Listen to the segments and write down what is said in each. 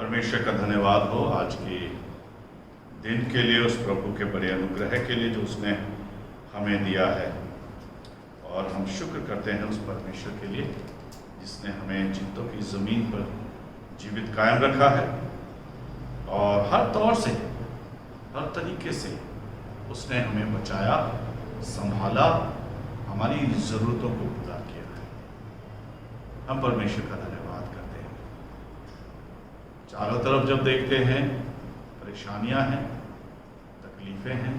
परमेश्वर का धन्यवाद हो आज के दिन के लिए, उस प्रभु के बड़े अनुग्रह के लिए जो उसने हमें दिया है। और हम शुक्र करते हैं उस परमेश्वर के लिए जिसने हमें जिंदों की ज़मीन पर जीवित कायम रखा है और हर तौर से, हर तरीके से उसने हमें बचाया, संभाला, हमारी ज़रूरतों को पूरा किया है। हम परमेश्वर का धन्यवाद करते हैं। चारों तरफ जब देखते हैं परेशानियां हैं, तकलीफ़ें हैं,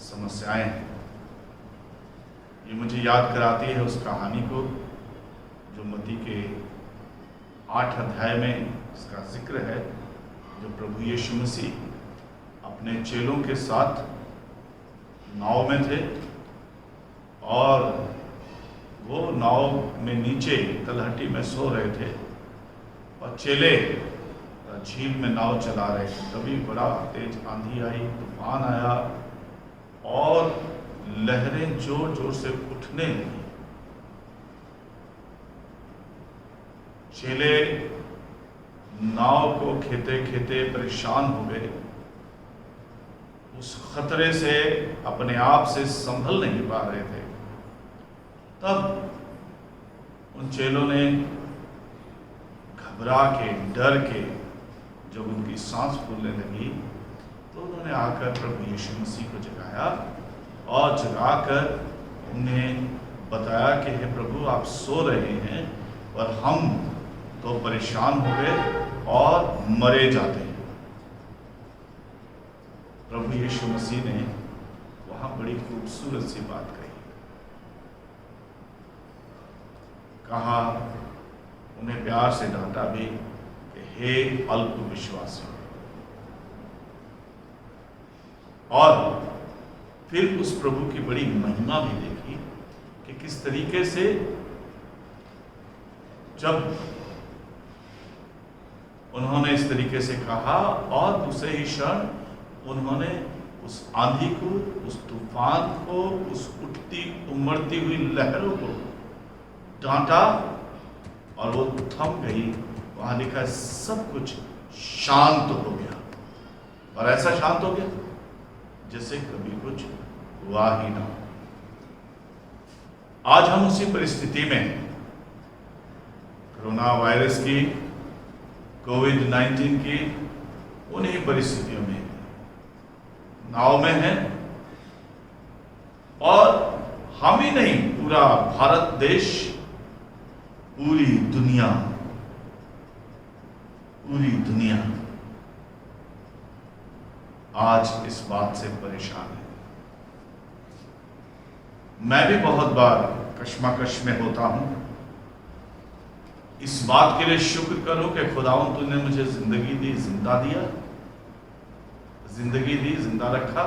समस्याएं हैं। ये मुझे याद कराती है उस कहानी को जो मत्ती के 8 अध्याय में इसका जिक्र है, जो प्रभु यीशु मसीह अपने चेलों के साथ नाव में थे और वो नाव में नीचे तलहटी में सो रहे थे और चेले झील में नाव चला रहे थे। तभी बड़ा तेज आंधी आई, तूफान आया और लहरें जोर जोर से उठने लगी। चेले नाव को खेते खेते परेशान हो गए, उस खतरे से अपने आप से संभल नहीं पा रहे थे। तब उन चेलों ने घबरा के, डर के, जब उनकी सांस फूलने लगी तो उन्होंने आकर प्रभु यीशु मसीह को जगाया और जगाकर उन्हें बताया कि हे प्रभु, आप सो रहे हैं और हम तो परेशान हो गए और मरे जाते हैं। प्रभु यीशु मसीह ने वहां बड़ी खूबसूरत सी बात कही, कहा, उन्हें प्यार से डांटा भी कि हे अल्प विश्वासी। और फिर उस प्रभु की बड़ी महिमा भी देखी कि किस तरीके से जब उन्होंने इस तरीके से कहा और दूसरे ही क्षण उन्होंने उस आंधी को, उस तूफान को, उस उठती उमड़ती हुई लहरों को डांटा और वो थम गई। वहां लिखा है सब कुछ शांत हो गया, और ऐसा शांत हो गया जैसे कभी कुछ हुआ ही ना। आज हम उसी परिस्थिति में, कोरोना वायरस की, कोविड-19 की उन्हीं परिस्थितियों में नाव में हैं। और हम ही नहीं, पूरा भारत देश, पूरी दुनिया आज इस बात से परेशान है। मैं भी बहुत बार कश्मकश में होता हूं। इस बात के लिए शुक्र करो कि खुदावंद तूने मुझे जिंदगी दी, जिंदा दिया, जिंदगी दी, जिंदा रखा,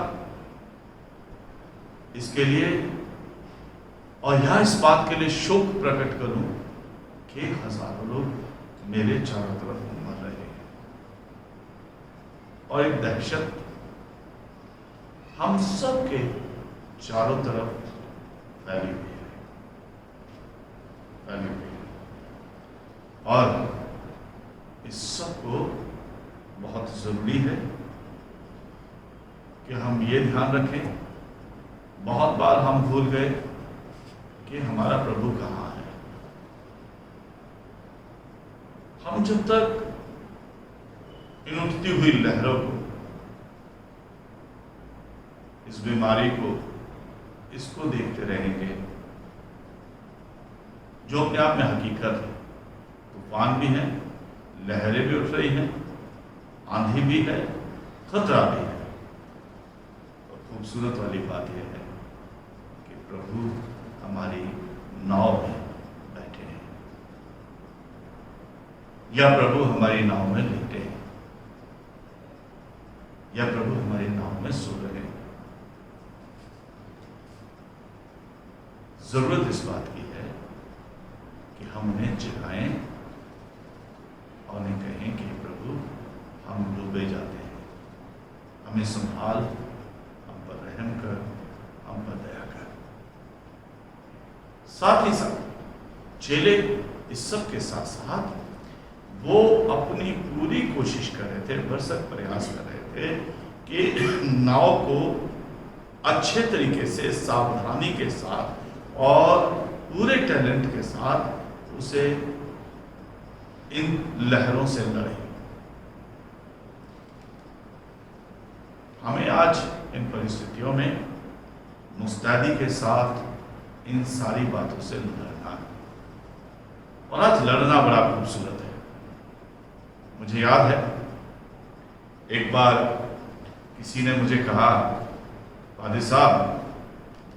इसके लिए। और यह इस बात के लिए शोक प्रकट करूं कि हजारों लोग मेरे चारों तरफ मर रहे हैं और एक दहशत हम सब के चारों तरफ फैली हुई है। और इस सब को बहुत जरूरी है कि हम ये ध्यान रखें। बहुत बार हम भूल गए कि हमारा प्रभु कहाँ है। हम जब तक इन उठती हुई लहरों को, इस बीमारी को, इसको देखते रहेंगे जो अपने आप में हकीकत है। तूफान भी है, लहरें भी उठ रही हैं, आंधी भी है, खतरा भी है। और खूबसूरत वाली बात यह है कि प्रभु हमारी नाव में बैठे हैं या प्रभु हमारी नाव में लेटे हैं या प्रभु हमारी नाव में सो रहे हैं। जरूरत इस बात की है कि हम उन्हें जगाएं और उन्हें कहें कि प्रभु, हम डूबे जाते हैं, हमें संभाल, हम पर रहम कर, हम पर दया कर। साथ ही साथ चेले इस सब के साथ साथ वो अपनी पूरी कोशिश कर रहे थे, भरसक प्रयास कर रहे थे कि नाव को अच्छे तरीके से, सावधानी के साथ और पूरे टैलेंट के साथ उसे इन लहरों से लड़े। हमें आज इन परिस्थितियों में मुस्तैदी के साथ इन सारी बातों से लड़ना है, और आज लड़ना बड़ा खूबसूरत है। मुझे याद है एक बार किसी ने मुझे कहा, पादी साहब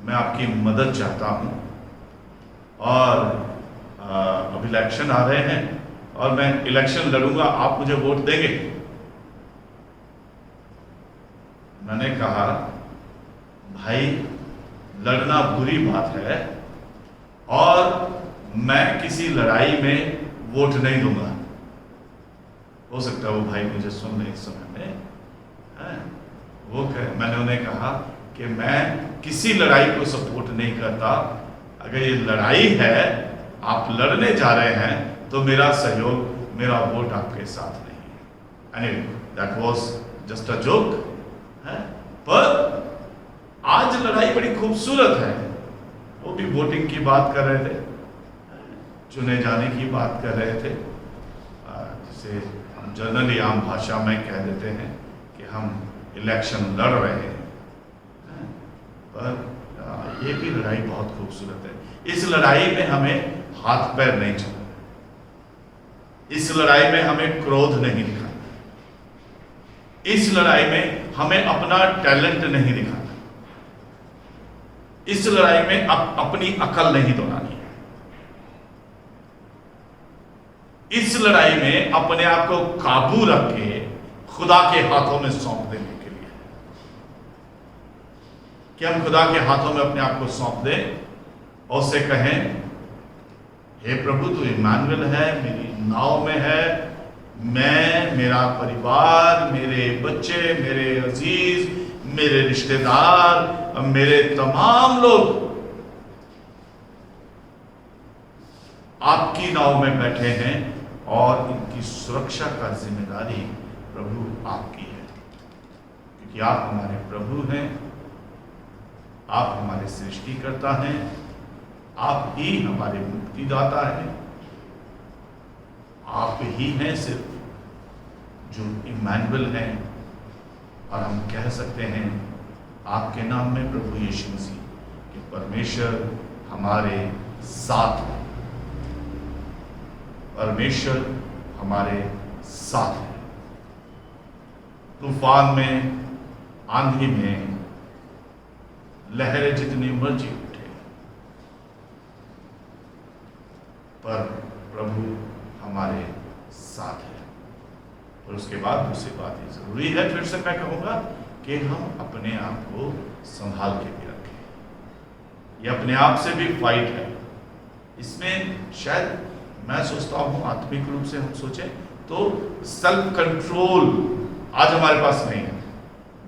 मैं आपकी मदद चाहता हूं, और अब इलेक्शन आ रहे हैं और मैं इलेक्शन लड़ूंगा, आप मुझे वोट देंगे? मैंने कहा, भाई लड़ना बुरी बात है और मैं किसी लड़ाई में वोट नहीं दूंगा। हो सकता है वो भाई मुझे सुन ले इस समय में, मैंने उन्हें कहा कि मैं किसी लड़ाई को सपोर्ट नहीं करता। अगर ये लड़ाई है, आप लड़ने जा रहे हैं, तो मेरा सहयोग, मेरा वोट आपके साथ नहीं है। That was just a joke. पर आज लड़ाई बड़ी खूबसूरत है। वो भी वोटिंग की बात कर रहे थे, चुने जाने की बात कर रहे थे, जिसे हम जनरली आम भाषा में कह देते हैं कि हम इलेक्शन लड़ रहे हैं। पर ये भी लड़ाई बहुत खूबसूरत है। इस लड़ाई में हमें हाथ पैर नहीं चलाना, इस लड़ाई में हमें क्रोध नहीं दिखाना, इस लड़ाई में हमें अपना टैलेंट नहीं दिखाना, इस लड़ाई में अपनी अकल नहीं दोहरानी है, इस लड़ाई में अपने आप को काबू रख के खुदा के हाथों में सौंप देने के लिए कि हम खुदा के हाथों में अपने आप को सौंप दें और उसे कहें, हे प्रभु तू इम्मानुएल है, मेरी नाव में है, मैं, मेरा परिवार, मेरे बच्चे, मेरे अजीज, मेरे रिश्तेदार, मेरे तमाम लोग आपकी नाव में बैठे हैं और इनकी सुरक्षा का जिम्मेदारी प्रभु आपकी है, क्योंकि आप हमारे प्रभु हैं, आप हमारे सृष्टिकर्ता हैं, आप ही हमारे मुक्तिदाता हैं, आप ही हैं सिर्फ जो इम्मानुएल हैं। और हम कह सकते हैं आपके नाम में प्रभु यीशु मसीह कि परमेश्वर हमारे साथ है, परमेश्वर हमारे साथ है। तूफान में, आंधी में, लहरें जितनी मर्जी उठे, पर प्रभु हमारे साथ है। और उसके बाद दूसरी बात ये जरूरी है, फिर से मैं कहूंगा कि हम अपने आप को संभाल के भी रखें। ये अपने आप से भी फाइट है। इसमें शायद मैं सोचता हूं आत्मिक रूप से हम सोचें तो सेल्फ कंट्रोल आज हमारे पास नहीं है।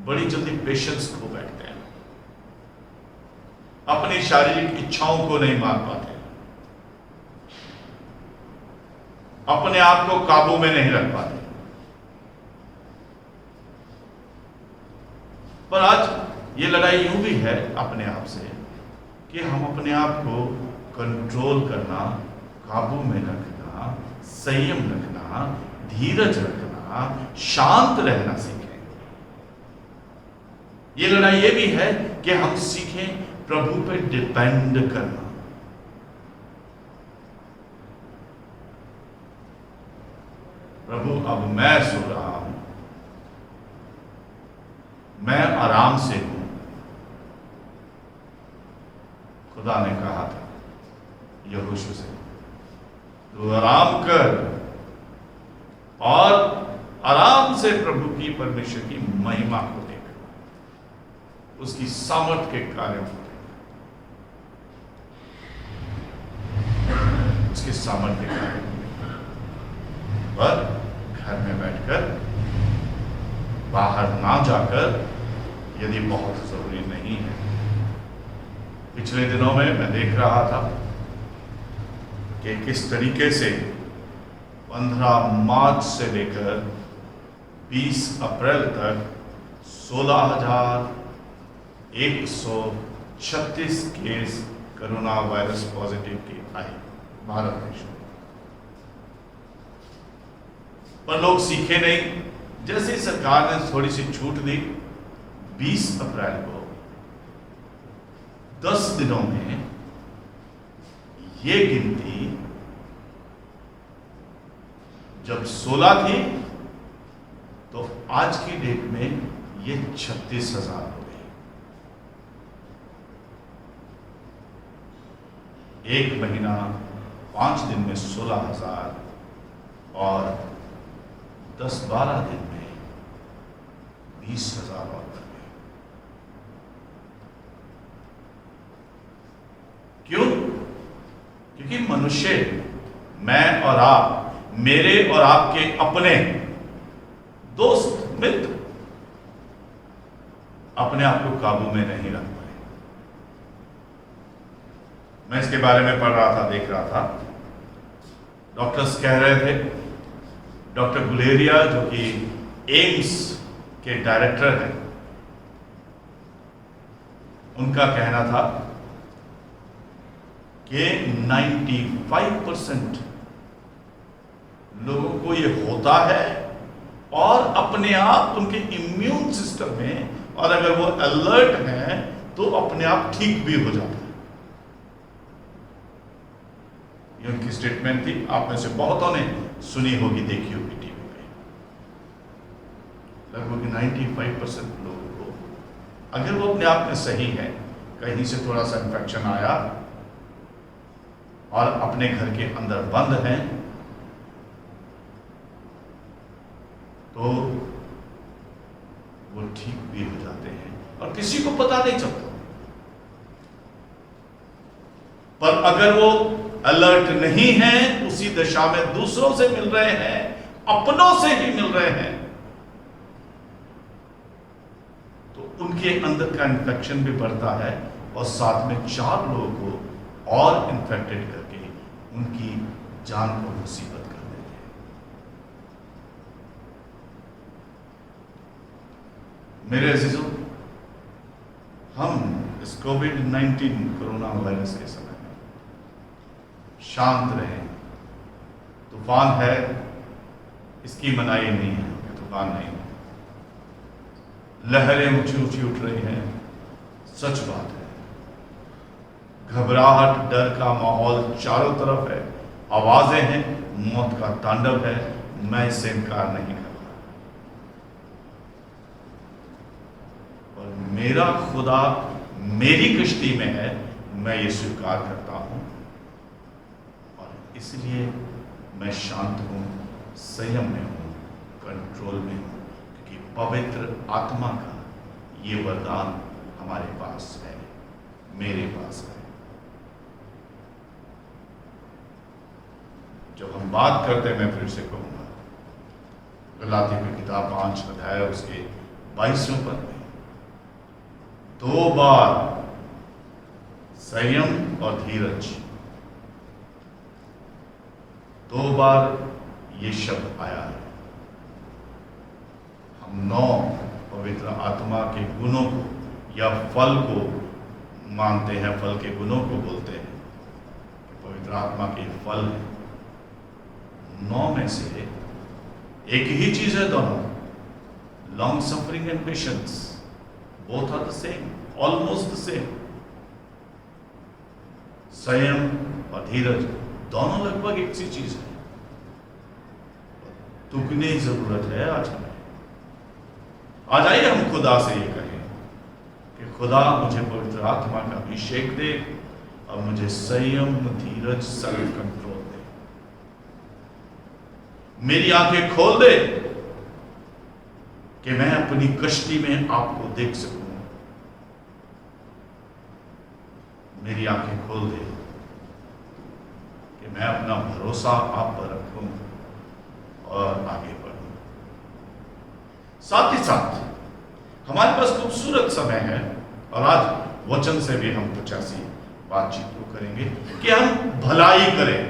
बड़ी जल्दी पेशेंस खो बैठते हैं, अपनी शारीरिक इच्छाओं को नहीं मार पाते, अपने आप को काबू में नहीं रख पाते। पर आज ये लड़ाई यूं भी है अपने आप से कि हम अपने आप को कंट्रोल करना, काबू में रखना, संयम रखना, धीरज रखना, शांत रहना सीखें। ये लड़ाई ये भी है कि हम सीखें प्रभु पे डिपेंड करना। प्रभु अब मैं सो रहा हूं, मैं आराम से हूं। खुदा ने कहा था यहोशू से, तू आराम कर और आराम से प्रभु की, परमेश्वर की महिमा को देख, उसकी सामर्थ के कार्यों को देख, उसके सामर्थ्य के कार्यों को देख। पर घर में बैठकर, बाहर ना जाकर, यदि बहुत जरूरी नहीं है। पिछले दिनों में मैं देख रहा था कि किस तरीके से 15 मार्च से लेकर 20 अप्रैल तक 16,136 केस कोरोना वायरस पॉजिटिव के आए भारत देश में। पर लोग सीखे नहीं। जैसे ही सरकार ने थोड़ी सी छूट दी, 20 अप्रैल को 10 दिनों में ये गिनती जब 16 थी तो आज की डेट में ये 36,000 हो गई। एक महीना 5 दिन में 16,000 और 10-12 दिन में 20,000 और बढ़ गए। क्यों? क्योंकि मनुष्य, मैं और आप, मेरे और आपके अपने दोस्त मित्र अपने आप को काबू में नहीं रख पाए। मैं इसके बारे में पढ़ रहा था, देख रहा था। डॉक्टर्स कह रहे थे, डॉक्टर गुलेरिया जो कि एम्स के डायरेक्टर हैं, उनका कहना था कि 95% लोगों को ये होता है और अपने आप उनके इम्यून सिस्टम में, और अगर वो अलर्ट हैं तो अपने आप ठीक भी हो जाता है। ये उनकी स्टेटमेंट थी। आप में से बहुतों ने सुनी होगी, देखी होगी टीवी पे। लगभग 95% लोगों को, अगर वो अपने आप में सही है, कहीं से थोड़ा सा इन्फेक्शन आया और अपने घर के अंदर बंद हैं, तो वो ठीक भी हो जाते हैं और किसी को पता नहीं चलता। पर अगर वो अलर्ट नहीं है, उसी दशा में दूसरों से मिल रहे हैं, अपनों से ही मिल रहे हैं, तो उनके अंदर का इन्फेक्शन भी बढ़ता है और साथ में 4 लोगों को और इन्फेक्टेड करके उनकी जान को मुसीबत कर देते हैं। मेरे अजीजों, हम इस कोविड-19 कोरोना वायरस के समय में शांत रहें। तूफान है, इसकी मनाही नहीं है कि तूफान नहीं है। लहरें ऊंची ऊंची उठ रही हैं, सच बात है। घबराहट, डर का माहौल चारों तरफ है, आवाजें हैं, मौत का तांडव है। मैं इससे इनकार नहीं कर रहा। और मेरा खुदा मेरी कश्ती में है, मैं ये स्वीकार करता हूं, और इसलिए मैं शांत हूं, संयम में हूं, कंट्रोल में हूं, क्योंकि पवित्र आत्मा का ये वरदान हमारे पास है, मेरे पास है। जब हम बात करते हैं, मैं फिर से कहूंगा, गलातियों की किताब 5 अध्याय उसके 22वें पद में 2 बार संयम और धीरज, 2 बार ये शब्द आया है। हम 9 पवित्र आत्मा के गुणों को या फल को मानते हैं, फल के गुणों को बोलते हैं कि पवित्र आत्मा के फल है। 9 में से एक ही चीज है दोनों, long suffering and patience, both are the same, almost the same. संयम और धीरज दोनों लगभग एक सी चीज है। तुकने की जरूरत है आज हमें। आज आइए हम खुदा से ये कहें कि खुदा मुझे पवित्र आत्मा का अभिषेक दे और मुझे संयम, धीरज, सेल्फ कंट्रोल दे। मेरी आंखें खोल दे कि मैं अपनी कश्ती में आपको देख सकूं। मेरी आंखें खोल दे कि मैं अपना भरोसा आप पर रखूं और आगे बढ़ूं। साथ ही साथ हमारे पास खूबसूरत समय है, और आज वचन से भी हम कुछ ऐसी बातचीत को करेंगे कि हम भलाई करें।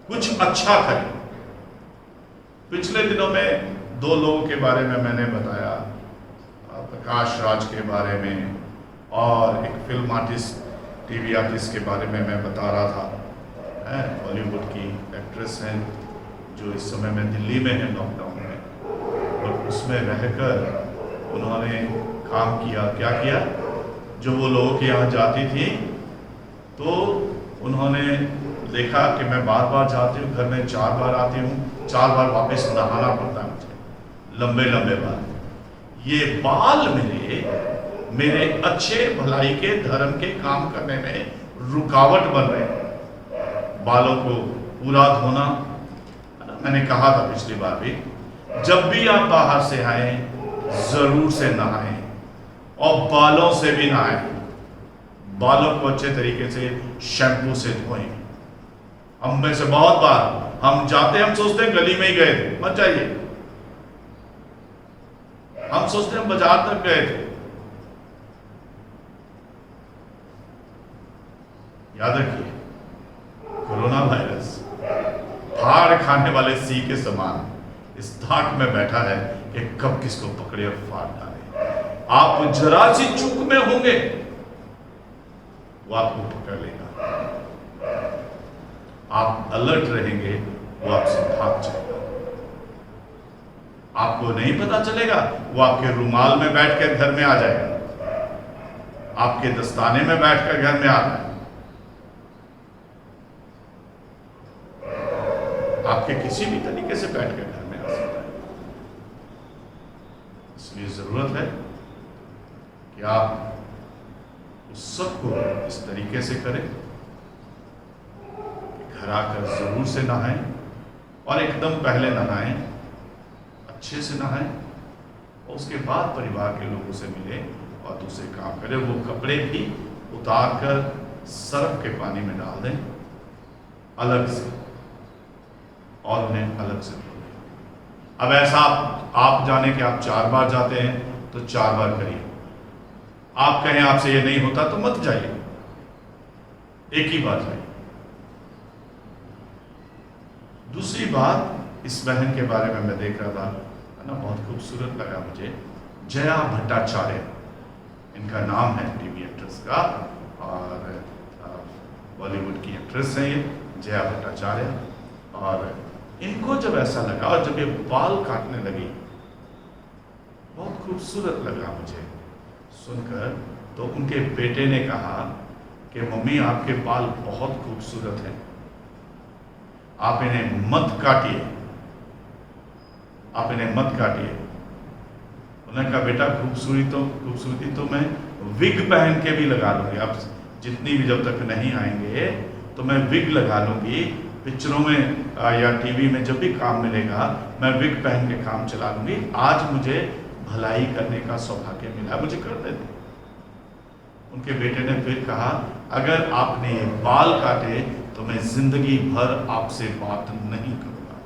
कुछ अच्छा करें। पिछले दिनों में 2 लोगों के बारे में मैंने बताया, प्रकाश राज के बारे में और एक फिल्म आर्टिस्ट, टीवी आर्टिस्ट के बारे में मैं बता रहा था। बॉलीवुड की एक्ट्रेस हैं जो इस समय में दिल्ली में है लॉकडाउन में, और उसमें रहकर उन्होंने काम किया। क्या किया? जो वो लोगों के यहाँ जाती थी तो उन्होंने देखा कि मैं बार बार जाती हूँ, घर में 4 बार आती हूँ, 4 बार वापस नहाना पड़ता है मुझे, लंबे लंबे बाल। ये बाल मेरे अच्छे भलाई के धर्म के काम करने में रुकावट बन रहे हैं। बालों को पूरा धोना, मैंने कहा था पिछली बार भी, जब भी आप बाहर से आए जरूर से नहाएं और बालों से भी नहाएं। बालों को अच्छे तरीके से शैम्पू से धोएं। हम में से बहुत बार हम जाते, हम सोचते हैं गली में ही गए थे, मत जाइए। हम सोचते हैं बाजार तक गए थे। याद रखिए, कोरोना वायरस फाड़ खाने वाले सी के समान इस ताक में बैठा है कि कब किसको पकड़े और फाड़ डाले। आप जरा सी चूक में होंगे वो आपको पकड़ लेगा। आप अलर्ट रहेंगे, वो आपसे भाग जाएगा। आपको नहीं पता चलेगा, वो आपके रुमाल में बैठकर घर में आ जाएगा, आपके दस्ताने में बैठकर घर में आ जाएगा, आपके किसी भी तरीके से बैठकर घर में आ सकता है। इसलिए जरूरत है कि आप उस सबको इस तरीके से करें, घर आकर जरूर से नहाएं और एकदम पहले नहाएं, अच्छे से नहाएं और उसके बाद परिवार के लोगों से मिलें और दूसरे काम करें। वो कपड़े भी उतार कर सर्फ के पानी में डाल दें अलग से और उन्हें अलग से धो दें। अब ऐसा आप जाने कि आप 4 बार जाते हैं तो 4 बार करिए। आप कहें आपसे ये नहीं होता तो मत जाइए, एक ही बार जाइए। दूसरी बात, इस बहन के बारे में मैं देख रहा था, है ना, बहुत खूबसूरत लगा मुझे। जया भट्टाचार्य इनका नाम है, टीवी एक्ट्रेस का, और बॉलीवुड की एक्ट्रेस है ये जया भट्टाचार्य। और इनको जब ऐसा लगा और जब ये बाल काटने लगी, बहुत खूबसूरत लगा मुझे सुनकर। तो उनके बेटे ने कहा कि मम्मी आपके बाल बहुत खूबसूरत हैं, आप इन्हें मत काटिए, आप इन्हें मत काटिए। उन्होंने कहा बेटा खूबसूरती तो मैं विग पहन के भी लगा लूंगी, आप जितनी भी जब तक नहीं आएंगे तो मैं विग लगा लूंगी। पिक्चरों में या टीवी में जब भी काम मिलेगा मैं विग पहन के काम चला लूंगी। आज मुझे भलाई करने का सौभाग्य मिला, मुझे कर देते। उनके बेटे ने फिर कहा अगर आपने ये बाल काटे तो मैं जिंदगी भर आपसे बात नहीं करूंगा।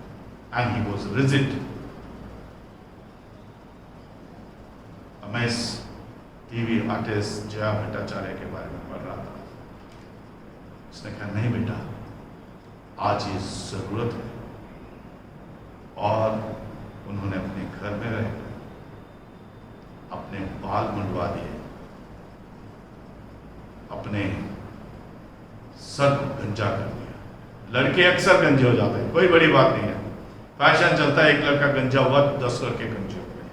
And he was rigid. मैं इस टीवी आर्टिस्ट जया भट्टाचार्य के बारे में पढ़ रहा था। उसने कहा नहीं बेटा, आज ये जरूरत है। और उन्होंने अपने घर में रह अपने बाल मुंडवा दिए, अपने सर को गंजा कर दिया। लड़के अक्सर गंजे हो जाते हैं, कोई बड़ी बात नहीं है, फैशन चलता है। एक लड़का गंजा हुआ, 10 लड़के गंजे हो गए।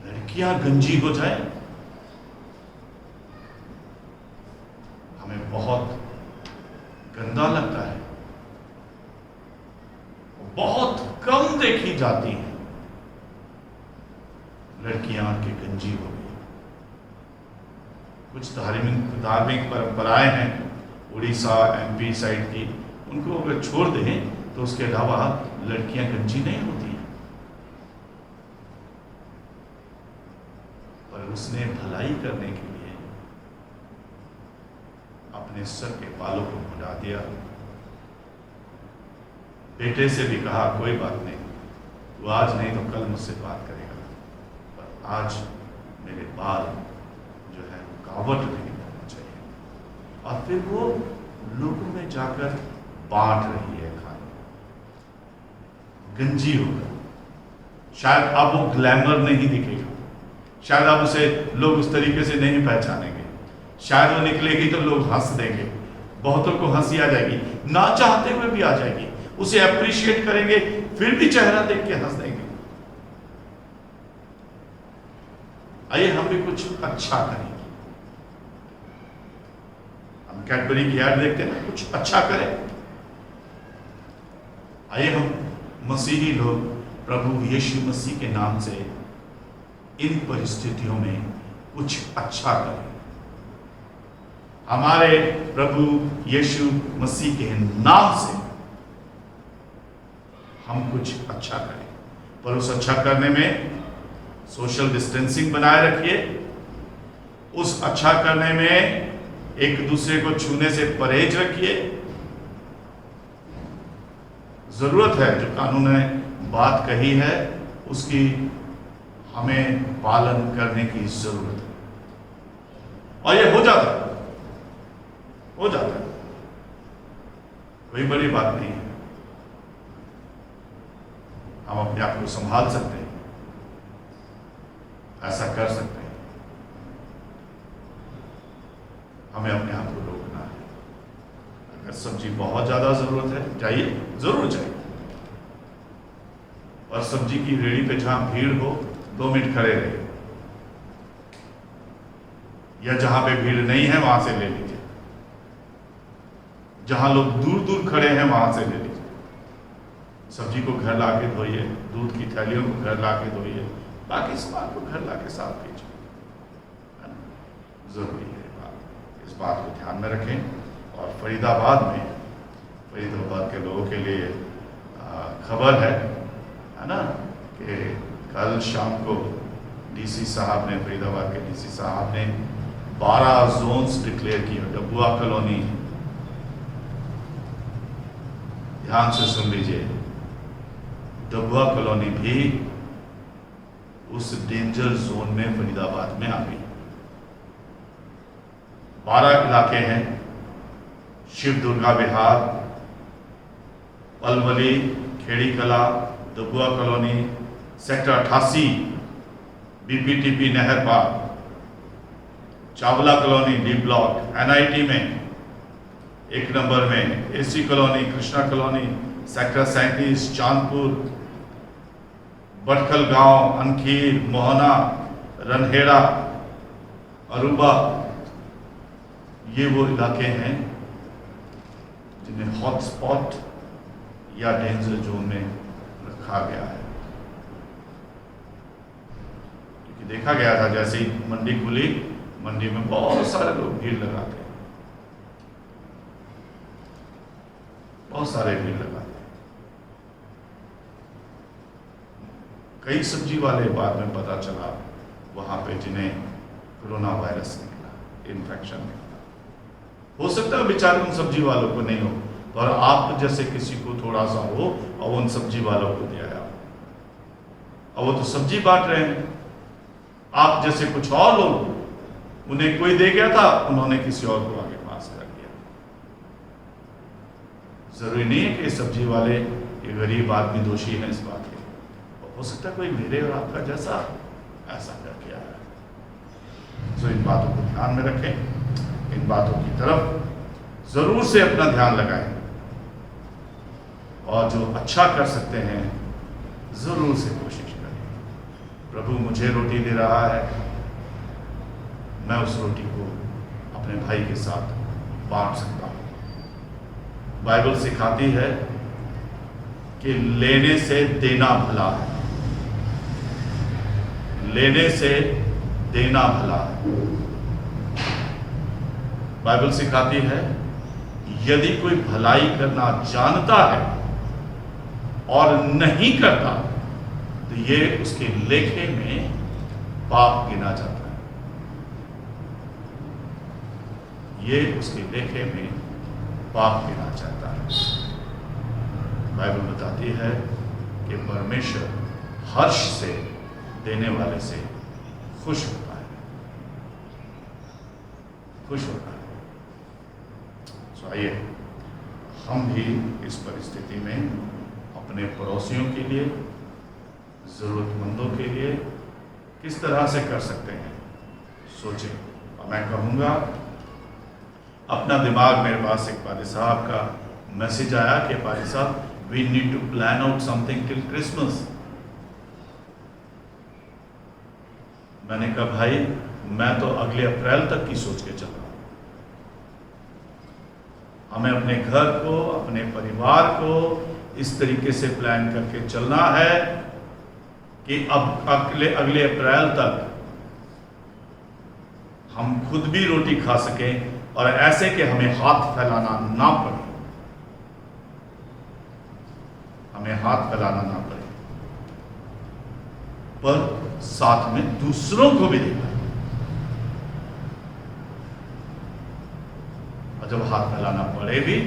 लड़कियां गंजी हो जाए, हमें बहुत गंदा लगता है, बहुत कम देखी जाती हैं लड़कियां के गंजी हो गई। कुछ धार्मिक परंपराएं हैं उड़ीसा एमपी साइड की, उनको अगर छोड़ दें तो उसके अलावा लड़कियां गंजी नहीं होती। पर उसने भलाई करने के लिए अपने सर के बालों को मुंडा दिया। बेटे से भी कहा कोई बात नहीं, वो आज नहीं तो कल मुझसे बात करेगा, पर आज मेरे बाल जो है रुकावट नहीं बनना चाहिए। और फिर वो लोगों में जाकर बांट रही है खाना, गंजी होगा। शायद अब वो ग्लैमर नहीं दिखेगा, शायद अब उसे लोग उस तरीके से नहीं पहचानेंगे, शायद वो निकलेगी तो लोग हंस देंगे, बहुतों को हंसी आ जाएगी, ना चाहते हुए भी आ जाएगी, उसे अप्रिशिएट करेंगे फिर भी चेहरा देख के हंस देंगे। आइए हम भी कुछ अच्छा करेंगे। हम कैडबरी की ऐड देखते हैं ना, कुछ अच्छा करें। आइए हम मसीही लोग प्रभु यीशु मसीह के नाम से इन परिस्थितियों में कुछ अच्छा करें। हमारे प्रभु यीशु मसीह के नाम से हम कुछ अच्छा करें, पर उस अच्छा करने में सोशल डिस्टेंसिंग बनाए रखिए। उस अच्छा करने में एक दूसरे को छूने से परहेज रखिए। जरूरत है, जो कानून ने बात कही है उसकी हमें पालन करने की जरूरत है, और ये हो जाता है, कोई बड़ी बात नहीं है। हम अपने आप को संभाल सकते हैं, ऐसा कर सकते हैं। हमें अपने आप को रोकना है। अगर सब्जी बहुत ज्यादा जरूरत है, जाइए, जरूर जाइए, और सब्जी की रेड़ी पे जहां भीड़ हो 2 मिनट खड़े रहिए, या जहां पे भीड़ नहीं है वहां से ले लीजिए, जहां लोग दूर दूर खड़े हैं वहां से ले लीजिए। सब्जी को घर लाके धोइए, दूध की थैलियों को घर लाके धोइए, बाकी सामान को घर लाके साफ कीजिए, है ना? जरूरी है बात, इस बात को ध्यान में रखें। और फरीदाबाद के लोगों के लिए खबर है ना, कि कल शाम को डीसी साहब ने, फरीदाबाद के डीसी साहब ने 12 जोन्स डिक्लेयर किए। डबुआ कॉलोनी, ध्यान से सुन लीजिए, डबुआ कॉलोनी भी उस डेंजर जोन में फरीदाबाद में आ गई। 12 इलाके हैं, शिव दुर्गा विहार, पलवली, खेड़ी कला, डबुआ कॉलोनी, सेक्टर 88, बीपीटीपी नहर पार, Chawla colony D block, NIT में 1 नंबर में, AC colony, Krishna colony, sector 37, Chandpur, Batkhal गांव, अनखीर, मोहना, रनहेड़ा, अरूबा, ये वो इलाके हैं जिन्हें हॉटस्पॉट या डेंजर जोन में रखा गया है। क्योंकि देखा गया था जैसे ही मंडी खुली, मंडी में बहुत सारे लोग भीड़ लगाते हैं, बहुत सारे भीड़ लगाते हैं। कई सब्जी वाले बाद में पता चला वहां पे जिन्हें कोरोना वायरस निकला, इन्फेक्शन निकला। हो सकता है बेचारे उन सब्जी वालों को नहीं हो, पर आप जैसे किसी को थोड़ा सा हो और उन सब्जी वालों को दिया है, और वो तो सब्जी बांट रहे हैं। आप जैसे कुछ और लोग, उन्हें कोई दे गया था, उन्होंने किसी और को आगे पास कर दिया। जरूरी नहीं है कि सब्जी वाले, ये गरीब आदमी दोषी है इस बात के। हो सकता है कोई मेरे और आपका जैसा ऐसा करके आया है। तो इन बातों को ध्यान में रखें, इन बातों की तरफ जरूर से अपना ध्यान लगाएं, और जो अच्छा कर सकते हैं जरूर से कोशिश करें। प्रभु मुझे रोटी दे रहा है, मैं उस रोटी को अपने भाई के साथ बांट सकता हूं। बाइबल सिखाती है कि लेने से देना भला है, लेने से देना भला है। बाइबल सिखाती है यदि कोई भलाई करना जानता है और नहीं करता तो ये उसके लेखे में पाप गिना जाता है, ये उसके लेखे में पाप गिना जाता है। बाइबल बताती है कि परमेश्वर हर्ष से देने वाले से खुश होता है, खुश होता है। सो आइए हम भी इस परिस्थिति में अपने पड़ोसियों के लिए, ज़रूरतमंदों के लिए किस तरह से कर सकते हैं, सोचें। और मैं कहूँगा, अपना दिमाग, मेरे पास एक पादी साहब का मैसेज आया कि पादी साहब, we need to plan out something till Christmas. मैंने कहा भाई, मैं तो अगले अप्रैल तक की सोच के चल रहा हूँ। हमें अपने घर को, अपने परिवार को इस तरीके से प्लान करके चलना है कि अब अगले अप्रैल तक हम खुद भी रोटी खा सकें, और ऐसे कि हमें हाथ फैलाना ना पड़े, हमें हाथ फैलाना ना पड़े, पर साथ में दूसरों को भी देना। और जब हाथ फैलाना पड़े भी,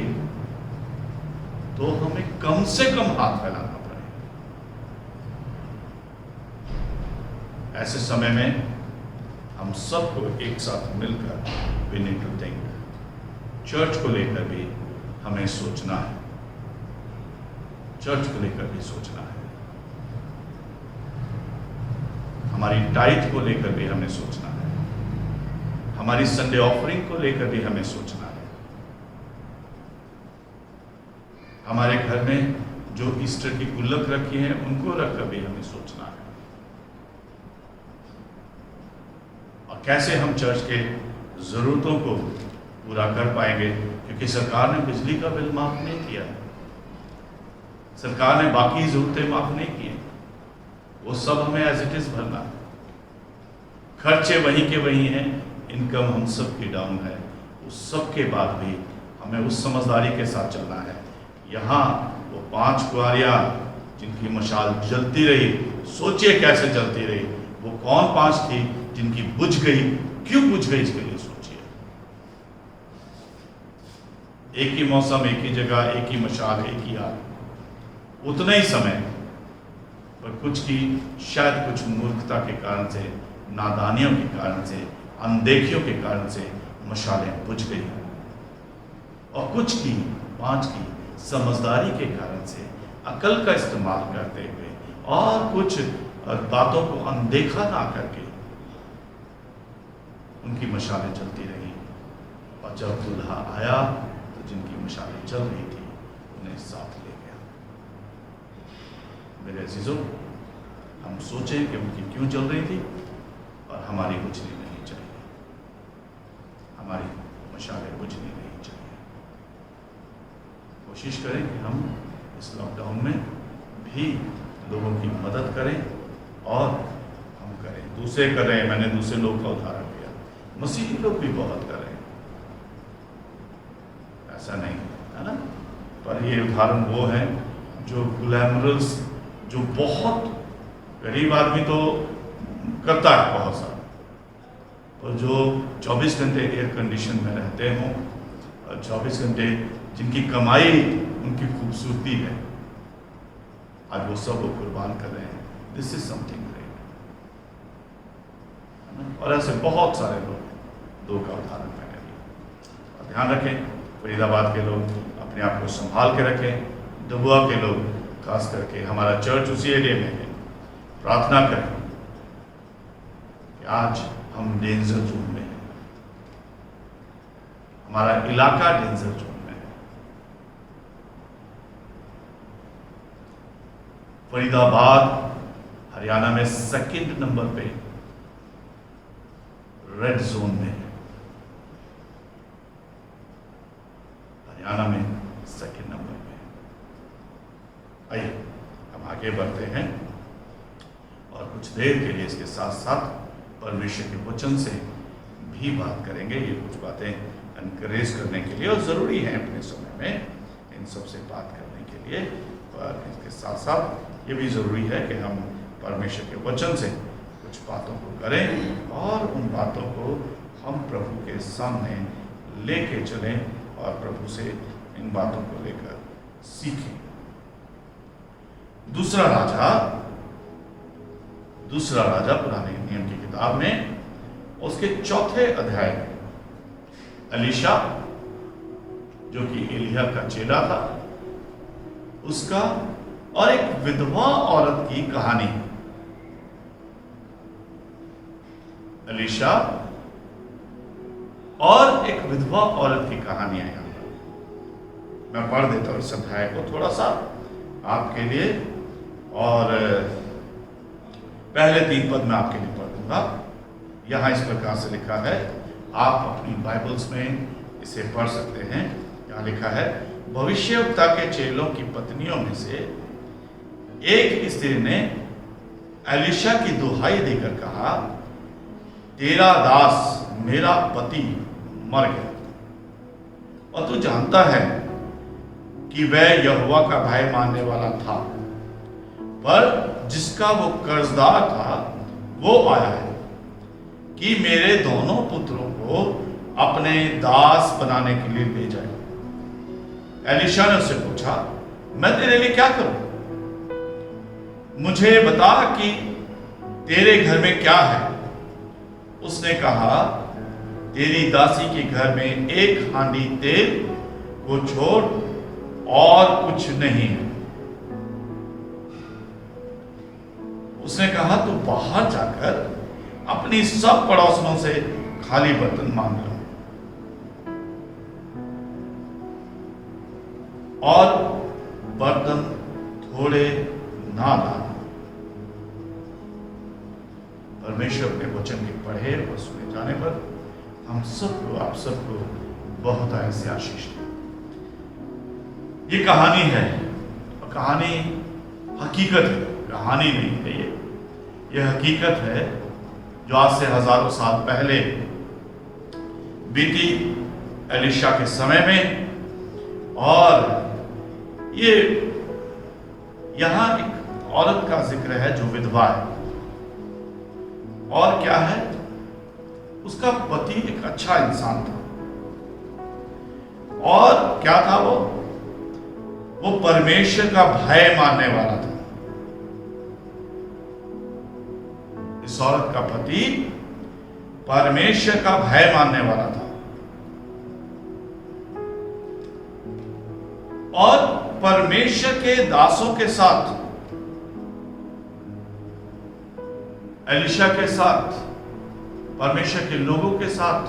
तो हमें कम से कम हाथ फैलाना पड़े। ऐसे समय में हम सबको एक साथ मिलकर we need to think. Church को लेकर भी हमें सोचना है, चर्च को लेकर भी सोचना है, हमारी टाइट को लेकर भी हमें सोचना है, हमारी संडे ऑफरिंग को लेकर भी हमें सोचना है, हमारे घर में जो ईस्टर की गुल्लक रखी है उनको रखकर भी हमें सोचना है, और कैसे हम चर्च के ज़रूरतों को पूरा कर पाएंगे। क्योंकि सरकार ने बिजली का बिल माफ नहीं किया है, सरकार ने बाकी ज़रूरतें माफ नहीं की, वो सब हमें एज इट इज़ भरना है। खर्चे वहीं के वहीं हैं, इनकम हम सब की डाउन है, उस सब के बाद भी हमें उस समझदारी के साथ चलना है। यहाँ वो 5 कुआरियाँ जिनकी मशाल जलती रही, सोचिए कैसे जलती रही, वो कौन 5 थी जिनकी बुझ गई, क्यों बुझ गई, इसके लिए सोचिए। एक ही मौसम, एक ही जगह, एक ही मशाल, एक ही आग, उतना ही समय, पर कुछ की शायद कुछ मूर्खता के कारण से, नादानियों के कारण से, अनदेखियों के कारण से मशालें बुझ गई, और कुछ की 5 की समझदारी के कारण से, अकल का इस्तेमाल करते हुए और कुछ बातों को अनदेखा ना करके उनकी मशालें जलती रही। और जब दूल्हा आया तो जिनकी मशालें जल रही थी उन्हें साथ ले गया। मेरे अजीजों, हम सोचें कि उनकी क्यों जल रही थी, और हमारी बुझनी नहीं चाहिए, हमारी मशालें बुझनी नहीं चाहिए। कोशिश करें कि हम इस लॉकडाउन में भी लोगों की मदद करें, और हम करें, दूसरे कर रहे हैं। मैंने दूसरे लोग का उदाहरण दिया, मसीही लोग भी बहुत कर रहे हैं, ऐसा नहीं है ना। पर ये उदाहरण वो है जो ग्लैमरस, जो बहुत गरीब आदमी तो करता है बहुत सारा, और जो 24 घंटे एयर कंडीशन में रहते हों, और 24 घंटे जिनकी कमाई उनकी खूबसूरती है, आज वो सब वो कुर्बान कर रहे हैं। This is something great. और ऐसे बहुत सारे लोग, 2 का उदाहरण मैंने दिया। और ध्यान रखें, फरीदाबाद के लोग अपने आप को संभाल के रखें, डबुआ के लोग खास करके, हमारा चर्च उसी एरिया में है, प्रार्थना करें कि आज हम डेंजर जोन में हैं, हमारा इलाका डेंजर जोन में है। फरीदाबाद हरियाणा में 2nd नंबर पे रेड जोन में है, हरियाणा में 2nd नंबर पे। आइए हम आगे बढ़ते हैं, और कुछ देर के लिए इसके साथ साथ परमेश्वर के वचन से भी बात करेंगे। ये कुछ बातें एनकरेज करने के लिए और ज़रूरी हैं अपने समय में इन सब से बात करने के लिए, पर इसके साथ साथ ये भी ज़रूरी है कि हम परमेश्वर के वचन से कुछ बातों को करें, और उन बातों को हम प्रभु के सामने लेके चलें, और प्रभु से इन बातों को लेकर सीखें। दूसरा राजा पुराने नियम की किताब में उसके 4थे अध्याय में एलीशा जो कि एलिया का चेला था, उसका और एक विधवा औरत की कहानी। एलीशा और एक विधवा औरत की कहानी है यहां पर। मैं पढ़ देता हूं इस अध्याय को थोड़ा सा आपके लिए, और पहले 3 पद मैं आपके लिए पढ़ दूंगा। यहां इस प्रकार से लिखा है, आप अपनी बाइबल्स में इसे पढ़ सकते हैं। यहां लिखा है, भविष्यवक्ता के चेलों की पत्नियों में से एक स्त्री ने एलीशा की दुहाई देकर कहा, तेरा दास मेरा पति मर गया, और तू जानता है कि वह यहोवा का भय मानने वाला था, पर जिसका वो कर्जदार था वो आया है कि मेरे दोनों पुत्रों को अपने दास बनाने के लिए ले जाए। एलीशा ने उससे पूछा, मैं तेरे लिए क्या करूं? मुझे बता कि तेरे घर में क्या है। उसने कहा, तेरी दासी के घर में 1 हांडी तेल को छोड़ और कुछ नहीं है। उसने कहा, तू बाहर जाकर अपनी सब पड़ोसनों से खाली बर्तन मांग लो और बर्तन थोड़े ना लाना। परमेश्वर अपने वचन के पढ़े और सुने जाने पर हम सबको, आप सबको बहुत ऐसी आशीष दे। ये कहानी है, और कहानी हकीकत है, कहानी नहीं है ये हकीकत है जो आज से हजारों साल पहले बीती एलीशा के समय में। और ये यहां एक औरत का जिक्र है जो विधवा है, और क्या है, उसका पति एक अच्छा इंसान था, और क्या था वो परमेश्वर का भय मानने वाला था। इस औरत का पति परमेश्वर का भय मानने वाला था, और परमेश्वर के दासों के साथ, एलीशा के साथ, परमेश्वर के लोगों के साथ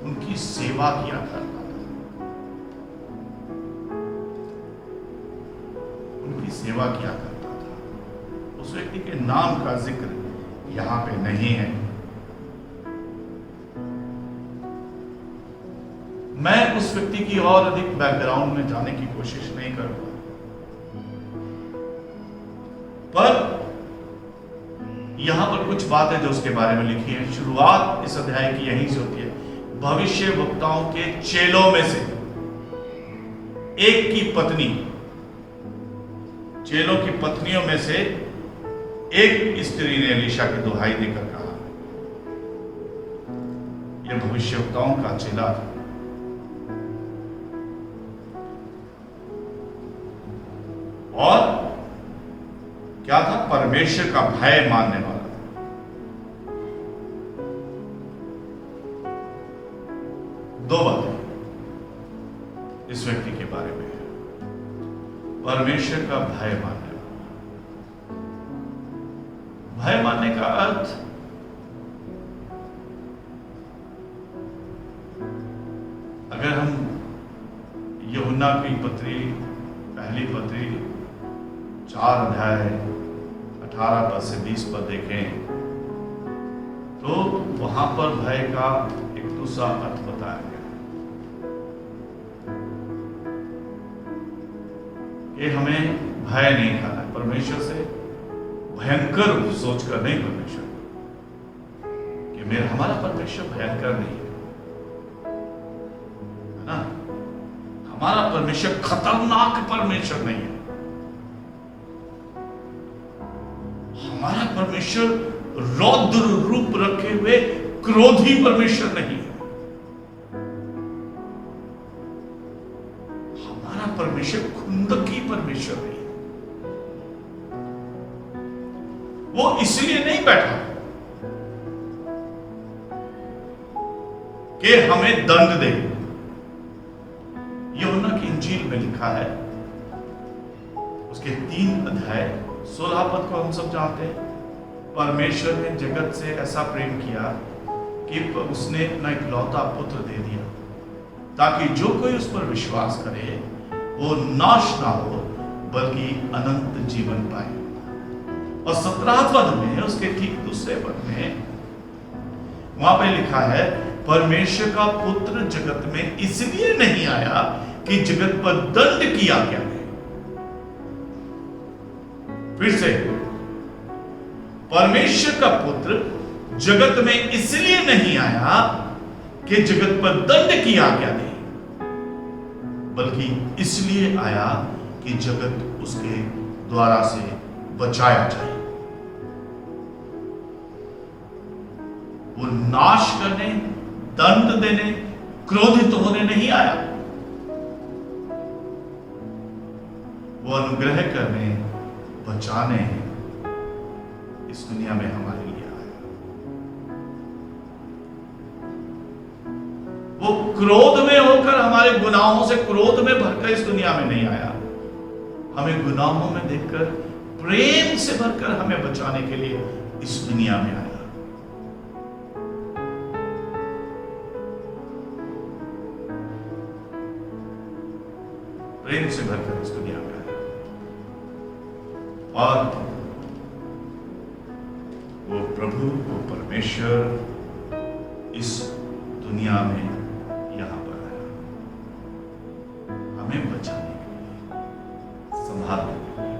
उनकी सेवा किया करता था, उनकी सेवा किया करता था। उस व्यक्ति के नाम का जिक्र यहां पे नहीं है। मैं उस व्यक्ति की और अधिक बैकग्राउंड में जाने की कोशिश नहीं करूंगा, पर यहां पर कुछ बातें जो उसके बारे में लिखी है, शुरुआत इस अध्याय की यहीं से होती है। भविष्य वक्ताओं के चेलों में से एक की पत्नी, चेलों की पत्नियों में से एक स्त्री ने एलीशा की दुहाई देकर कहा, यह भविष्यवक्ताओं का चेला था, और क्या था, परमेश्वर का भय मानने वाला था। दो बातें इस व्यक्ति के बारे में है, परमेश्वर का भय मानने वाला। भय मानने का अर्थ अगर हम यूहन्ना की पत्री, पहली पत्री 4 अध्याय 18 पद से 20 पद देखें तो वहां पर भय का एक दूसरा अर्थ बताया गया कि हमें भय नहीं खाना है, परमेश्वर से भयंकर सोचकर नहीं, परमेश्वर कि मेरा हमारा परमेश्वर भयंकर नहीं है ना, हमारा परमेश्वर खतरनाक परमेश्वर नहीं है, हमारा परमेश्वर रौद्र रूप रखे हुए क्रोधी परमेश्वर नहीं है, हमारा परमेश्वर खुंदकी परमेश्वर नहीं है। वो इसलिए नहीं बैठा कि हमें दंड दे। की इंजील में लिखा है, उसके 3 अध्याय 16 पद को हम सब जानते हैं। परमेश्वर ने जगत से ऐसा प्रेम किया कि उसने अपना इकलौता पुत्र दे दिया, ताकि जो कोई उस पर विश्वास करे वो नाश ना हो बल्कि अनंत जीवन पाए। और 17 पद में, उसके ठीक दूसरे पद में वहां पे लिखा है, परमेश्वर का पुत्र जगत में इसलिए नहीं आया कि जगत पर दंड किया गया है। फिर से, परमेश्वर का पुत्र जगत में इसलिए नहीं आया कि जगत पर दंड किया गया है, बल्कि इसलिए आया कि जगत उसके द्वारा से बचाया जाए। वो नाश करने, दंड देने, क्रोधित होने नहीं आया, वो अनुग्रह करने, बचाने इस दुनिया में हमारे लिए आया। वो क्रोध में होकर, हमारे गुनाहों से क्रोध में भरकर इस दुनिया में नहीं आया, हमें गुनाहों में देखकर प्रेम से भरकर हमें बचाने के लिए इस दुनिया में आया। प्रेम से भरकर इस दुनिया में आया। और वो प्रभु, वो परमेश्वर इस दुनिया में यहां पर आया, हमें बचाने के लिए, संभालने के लिए।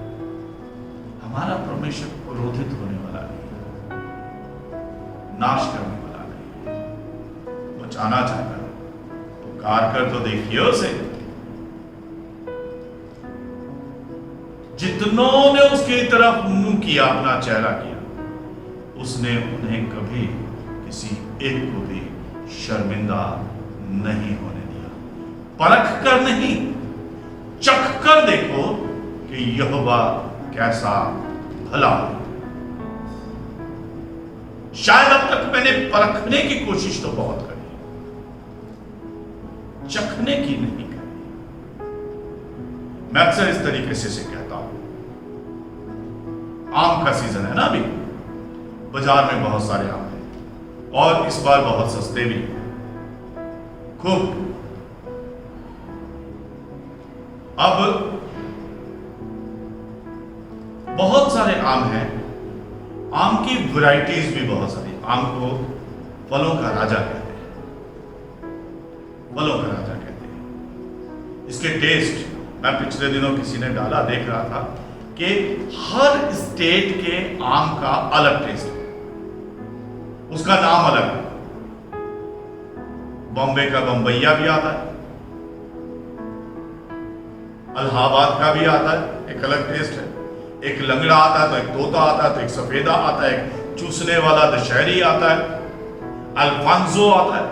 हमारा परमेश्वर क्रोधित होने वाला नहीं, नाश करने वाला नहीं, बचाना चाहता है। पुकार कर तो देखिए उसे। जितनों ने उसकी तरफ मुंह किया, अपना चेहरा किया, उसने उन्हें कभी किसी एक को भी शर्मिंदा नहीं होने दिया। परख कर नहीं, चख कर देखो कि यहोवा कैसा भला है। शायद अब तक मैंने परखने की कोशिश तो बहुत करी, चखने की नहीं करी। मैं अक्सर इस तरीके से कहता हूं, आम का सीजन है ना अभी, बाजार में बहुत सारे आम हैं और इस बार बहुत सस्ते भी हैं, खूब। अब बहुत सारे आम हैं, आम की वैरायटीज भी बहुत सारी। आम को फलों का राजा कहते हैं, फलों का राजा कहते हैं। इसके टेस्ट, मैं पिछले दिनों किसी ने डाला, देख रहा था कि हर स्टेट के आम का अलग टेस्ट है, उसका नाम अलग है। बॉम्बे का बम्बैया भी आता है, इलाहाबाद का भी आता है, एक अलग टेस्ट है। एक लंगड़ा आता है, तो एक तोता आता है, तो एक सफेदा आता है, एक चूसने वाला दशहरी आता है, अल्फांसो आता है,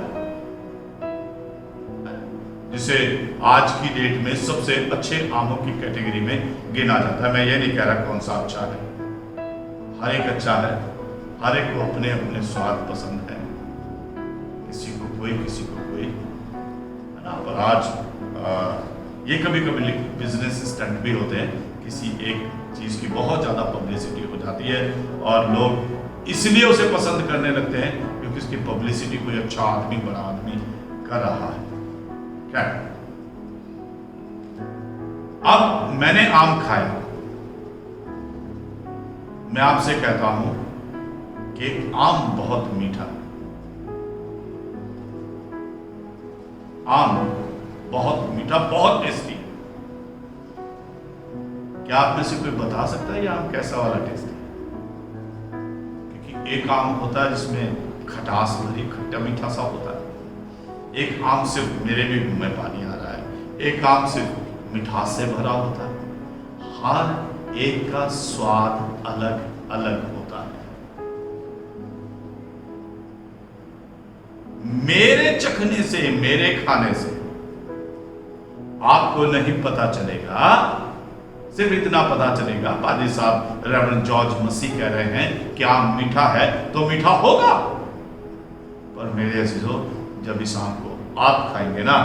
जिसे आज की डेट में सबसे अच्छे आमों की कैटेगरी में गिना जाता है। मैं ये नहीं कह रहा कौन सा अच्छा है, हर एक अच्छा है, हर एक को अपने अपने स्वाद पसंद है, किसी को कोई, किसी को कोई, है ना। पर आज ये कभी कभी बिजनेस स्टंट भी होते हैं, किसी एक चीज की बहुत ज्यादा पब्लिसिटी हो जाती है और लोग इसलिए उसे पसंद करने लगते हैं क्योंकि उसकी पब्लिसिटी कोई अच्छा आदमी, बड़ा आदमी कर रहा है। क्या अब मैंने आम खाया, मैं आपसे कहता हूं कि आम बहुत मीठा है, आम बहुत मीठा, बहुत टेस्टी। क्या आप में से कोई बता सकता है ये आम कैसा वाला टेस्ट है? क्योंकि एक आम होता है जिसमें खटास भरी, खट्टा मीठा सा होता है, एक आम सिर्फ, मेरे भी मुंह में पानी आ रहा है, एक आम सिर्फ मिठास से भरा होता है। हर एक का स्वाद अलग अलग होता है। मेरे चखने से, मेरे खाने से आपको नहीं पता चलेगा, सिर्फ इतना पता चलेगा, पादरी साहब रेवरेंड जॉर्ज मसीह कह रहे हैं कि आम मीठा है तो मीठा होगा। पर मेरे अजीजों, जब इस आम को आप खाएंगे ना,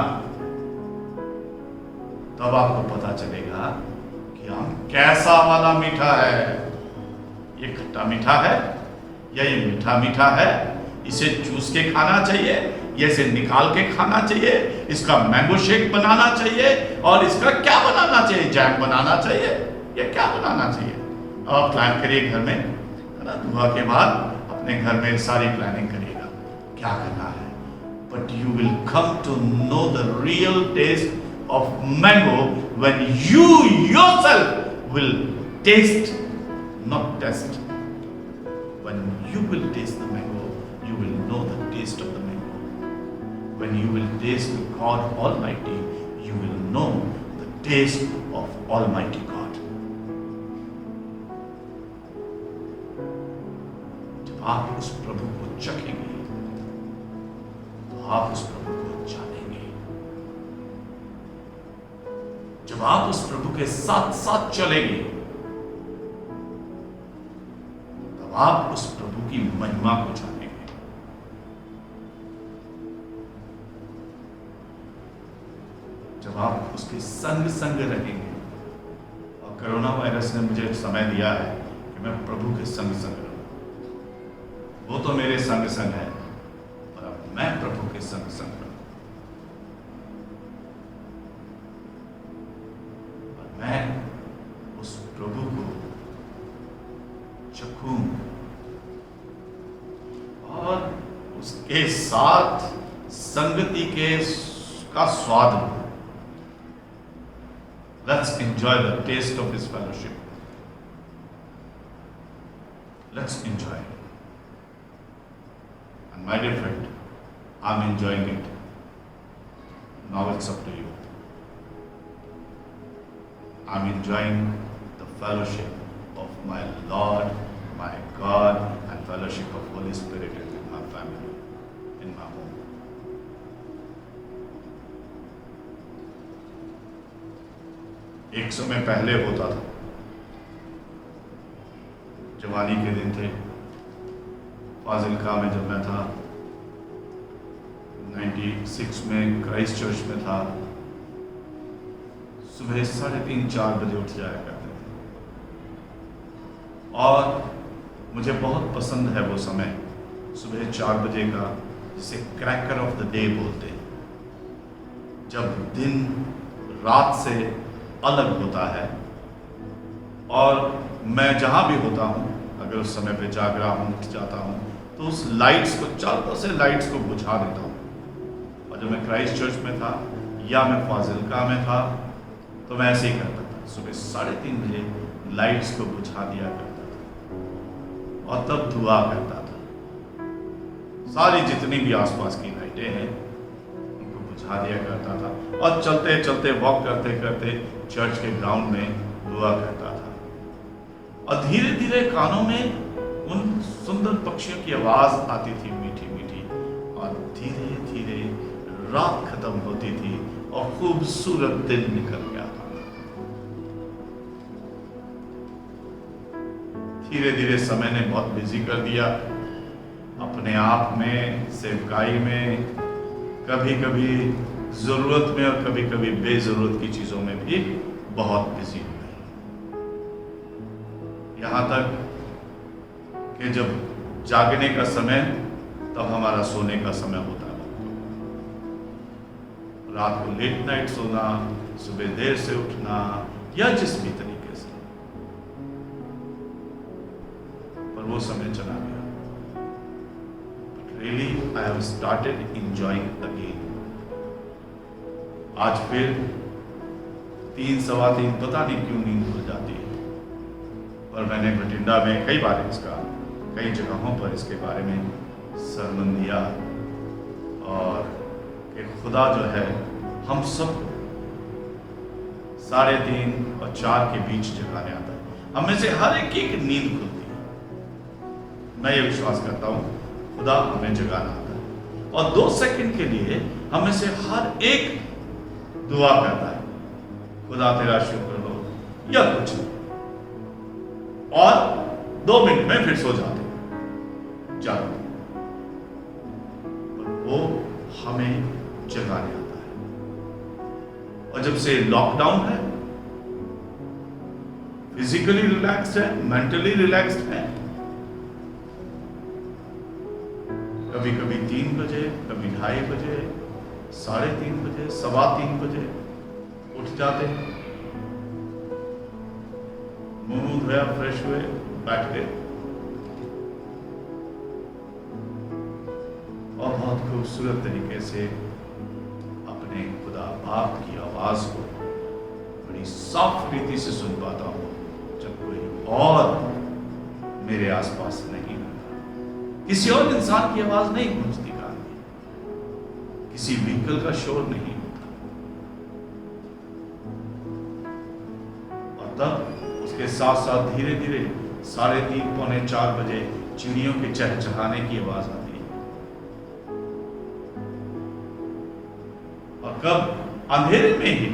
तब आपको पता चलेगा कि आम कैसा वाला मीठा है। ये खट्टा मीठा है या ये मीठा मीठा है? इसे चूस के खाना चाहिए या इसे निकाल के खाना चाहिए? इसका मैंगो शेक बनाना चाहिए और इसका क्या बनाना चाहिए? जैम बनाना चाहिए या क्या बनाना चाहिए? अब आप प्लान करिए घर में, है ना? दुआ के बाद अपने घर में सारी प्लानिंग करिएगा क्या करना है। But you will come to know the real taste of mango when you yourself will taste, not test. When you will taste the mango, you will know the taste of the mango. When you will taste God Almighty, you will know the taste of Almighty God. जब आप उस प्रभु को चखेंगे तो आप उस प्रभु को जानेंगे। जब आप उस प्रभु के साथ साथ चलेंगे तब आप उस प्रभु की महिमा को जानेंगे। जब आप उसके संग संग रहेंगे, और कोरोना वायरस ने मुझे समय दिया है कि मैं प्रभु के संग संग रहूं। वो तो मेरे संग संग है और अब मैं प्रभु के संग संग रहूं। मैं उस प्रभु को चखूं और उसके साथ संगति का स्वाद लूं। Let's enjoy the taste of His fellowship. Let's enjoy it. And my dear friend, I'm enjoying it. Now it's up to you. I'm enjoying the fellowship of my Lord, my God, and fellowship of Holy Spirit with my family, in my home. एक समय पहले होता था, जवानी के दिन थे, फाजिलका में जब मैं था, 96 में क्राइस्ट चर्च में था, सुबह 3:30-4 बजे उठ जाया करते थे और मुझे बहुत पसंद है वो समय, सुबह 4 बजे का, जिसे क्रैकर ऑफ द डे बोलते हैं, जब दिन रात से अलग होता है। और मैं जहाँ भी होता हूँ, अगर उस समय पे जाग रहा हूँ, उठ जाता हूँ, तो उस लाइट्स को, चारों से लाइट्स को बुझा देता हूँ। और जब मैं क्राइस्ट चर्च में था या मैं फाजिलका में था तो मैं ऐसे ही करता था, सुबह 3:30 बजे लाइट्स को बुझा दिया करता था और तब दुआ करता था। सारी जितनी भी आसपास की लाइटें हैं उनको बुझा दिया करता था और चलते चलते, वॉक करते करते चर्च के ग्राउंड में दुआ करता था। और धीरे धीरे कानों में उन सुंदर पक्षियों की आवाज आती थी, मीठी मीठी, और धीरे धीरे रात खत्म होती थी और खूबसूरत दिन निकल गया था। धीरे धीरे समय ने बहुत बिजी कर दिया, अपने आप में, सेवकाई में, कभी कभी जरूरत में और कभी कभी बेजरूरत की चीजों में भी बहुत बिजी हो गए। यहां तक कि जब जागने का समय, तब हमारा सोने का समय होता है। रात को लेट नाइट सोना, सुबह देर से उठना, या जिस भी तरीके से, पर वो समय चला गया। But really, I have started enjoying again. आज फिर 3, सवा 3, पता नहीं क्यों नींद खुल जाती है। पर मैंने बठिंडा में कई बार कई जगहों पर इसके बारे में सरमन दिया, और कि खुदा जो है हम सब 3:30 और 4 के बीच जगाने आता है। हम में से हर एक की नींद खुलती है। मैं ये विश्वास करता हूँ खुदा हमें जगाना आता है, और 2 सेकंड के लिए हम में से हर एक दुआ करता है, खुदा तेरा शुक्र हो, या कुछ नहीं, और 2 मिनट में फिर सो जाते जाते। पर वो हमें जगाने आता है। और जब से लॉकडाउन है, फिजिकली रिलैक्स्ड है, मेंटली रिलैक्स्ड है। कभी कभी 3 बजे, कभी 2:30 बजे, 3:30 बजे, 3:15 बजे उठ जाते हैं, मुंह धोया, फ्रेश हुए, बैठ गए और बहुत खूबसूरत तरीके से अपने खुदा बाप की आवाज को बड़ी साफ रीति से सुन पाता हूं जब कोई और मेरे आसपास नहीं होता। किसी और इंसान की आवाज नहीं गूंजती कान में, किसी व्हीकल का शोर नहीं होता। और तब उसके साथ साथ धीरे धीरे 3:30, पौने 4 बजे चिड़ियों के चहचहाने की आवाज आती है। और कब अंधेरे में ही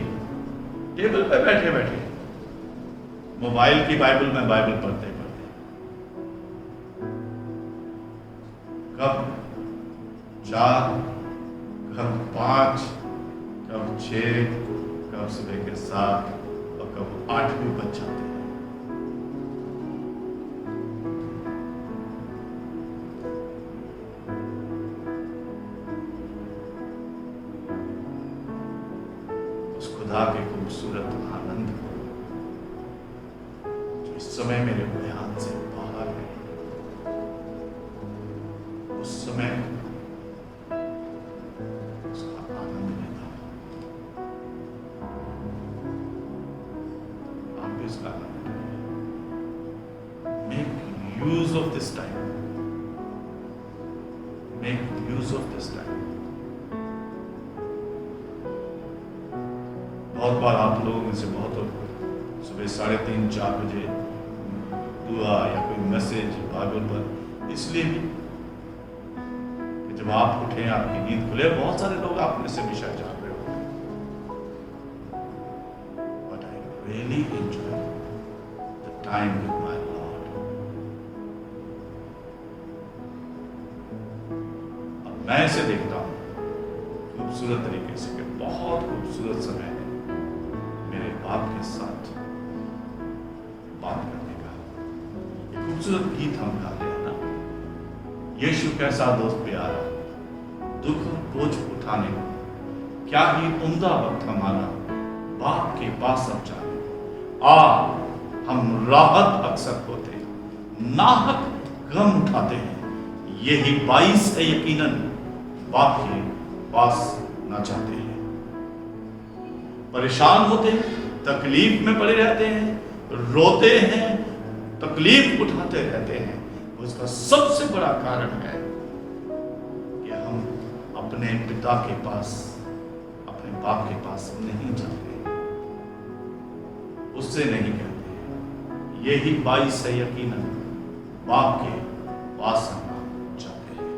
टेबल पर बैठे बैठे मोबाइल की बाइबल में बाइबल पढ़ते पढ़ते, कब 4, कब 5, कब 6, कब सुबह के 7 और कब 8 भी बज जाते हैं। उस खुदा के खूबसूरत आनंद को जो इस समय मेरे बयान से बाहर है, उस समय उसका आनंद लेता हूं। आप भी इसका आनंद लें। Make use of this time, make use of this time. बहुत बार आप लोगों में से बहुत लोग सुबह 3:30, 4 बजे दुआ या कोई मैसेज बाइबल पर इसलिए भी कि जब आप उठे, आपकी नींद खुले। बहुत सारे लोग आप में से भी शायद जाग रहे हो, but I really enjoy the time with my Lord. अब मैं इसे देखता हूं खूबसूरत तरीके से कि बहुत खूबसूरत समय है मेरे बाप के साथ बात करने का। एक खूबसूरत गीत हम गाते हैं ना, यीशु कैसा दोस्त प्यारा, दुख और बोझ उठाने को, क्या ही उम्दा वक्त हमारा, बाप के पास अब जाने। हम राहत अक्सर होते, नाहक गम उठाते हैं, यही बाइस है यकीनन बाप के पास ना जाते हैं। परेशान होते हैं, तकलीफ में पड़े रहते हैं, रोते हैं, तकलीफ उठाते रहते हैं। उसका सबसे बड़ा कारण है कि हम अपने पिता के पास, अपने बाप के पास नहीं जाते, उससे नहीं कहते। यही बाइस है यकीनन बाप के पास हम जाते हैं।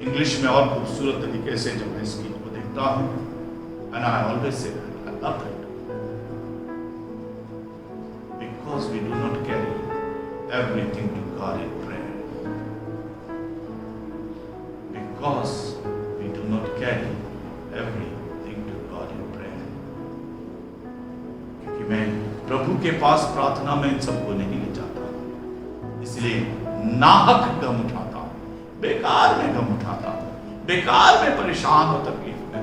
इंग्लिश में और खूबसूरत तरीके से जब मैं इस गीत को देखता हूं, and I always say that, I love that, because we do not carry everything to God in prayer, because we do not carry everything to God in prayer, क्योंकि मैं प्रभु के पास प्रार्थना में इन सबको नहीं ले जाता, इसलिए नाहक गम उठाता हूं, बेकार में गम उठाता हूं, बेकार में परेशान और तकलीफ में।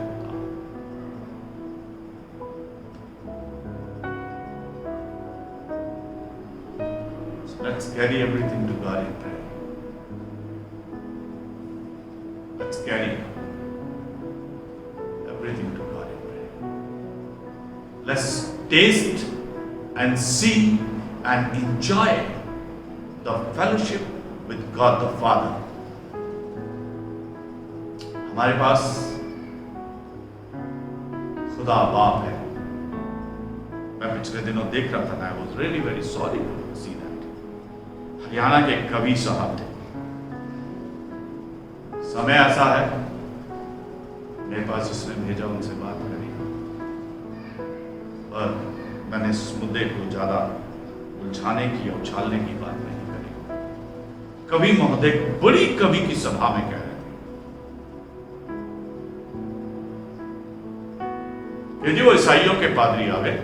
Let's carry everything to God in prayer. Let's carry everything to God in prayer. Let's taste and see and enjoy the fellowship with God the Father. हमारे पास खुदा बाप है। मैं पिछले दिनों देख रहा था, I was really very sorry to see that. Haryana के कवि साहब थे। समय ऐसा है, मेरे पास जिसने भेजा उनसे बात करी, और मैंने इस मुद्दे को ज्यादा उलझाने की और उछालने की बात नहीं करी। कवि महोदय बड़ी कवि की सभा में कह रहे थे यदि वो ईसाइयों के पादरी आवे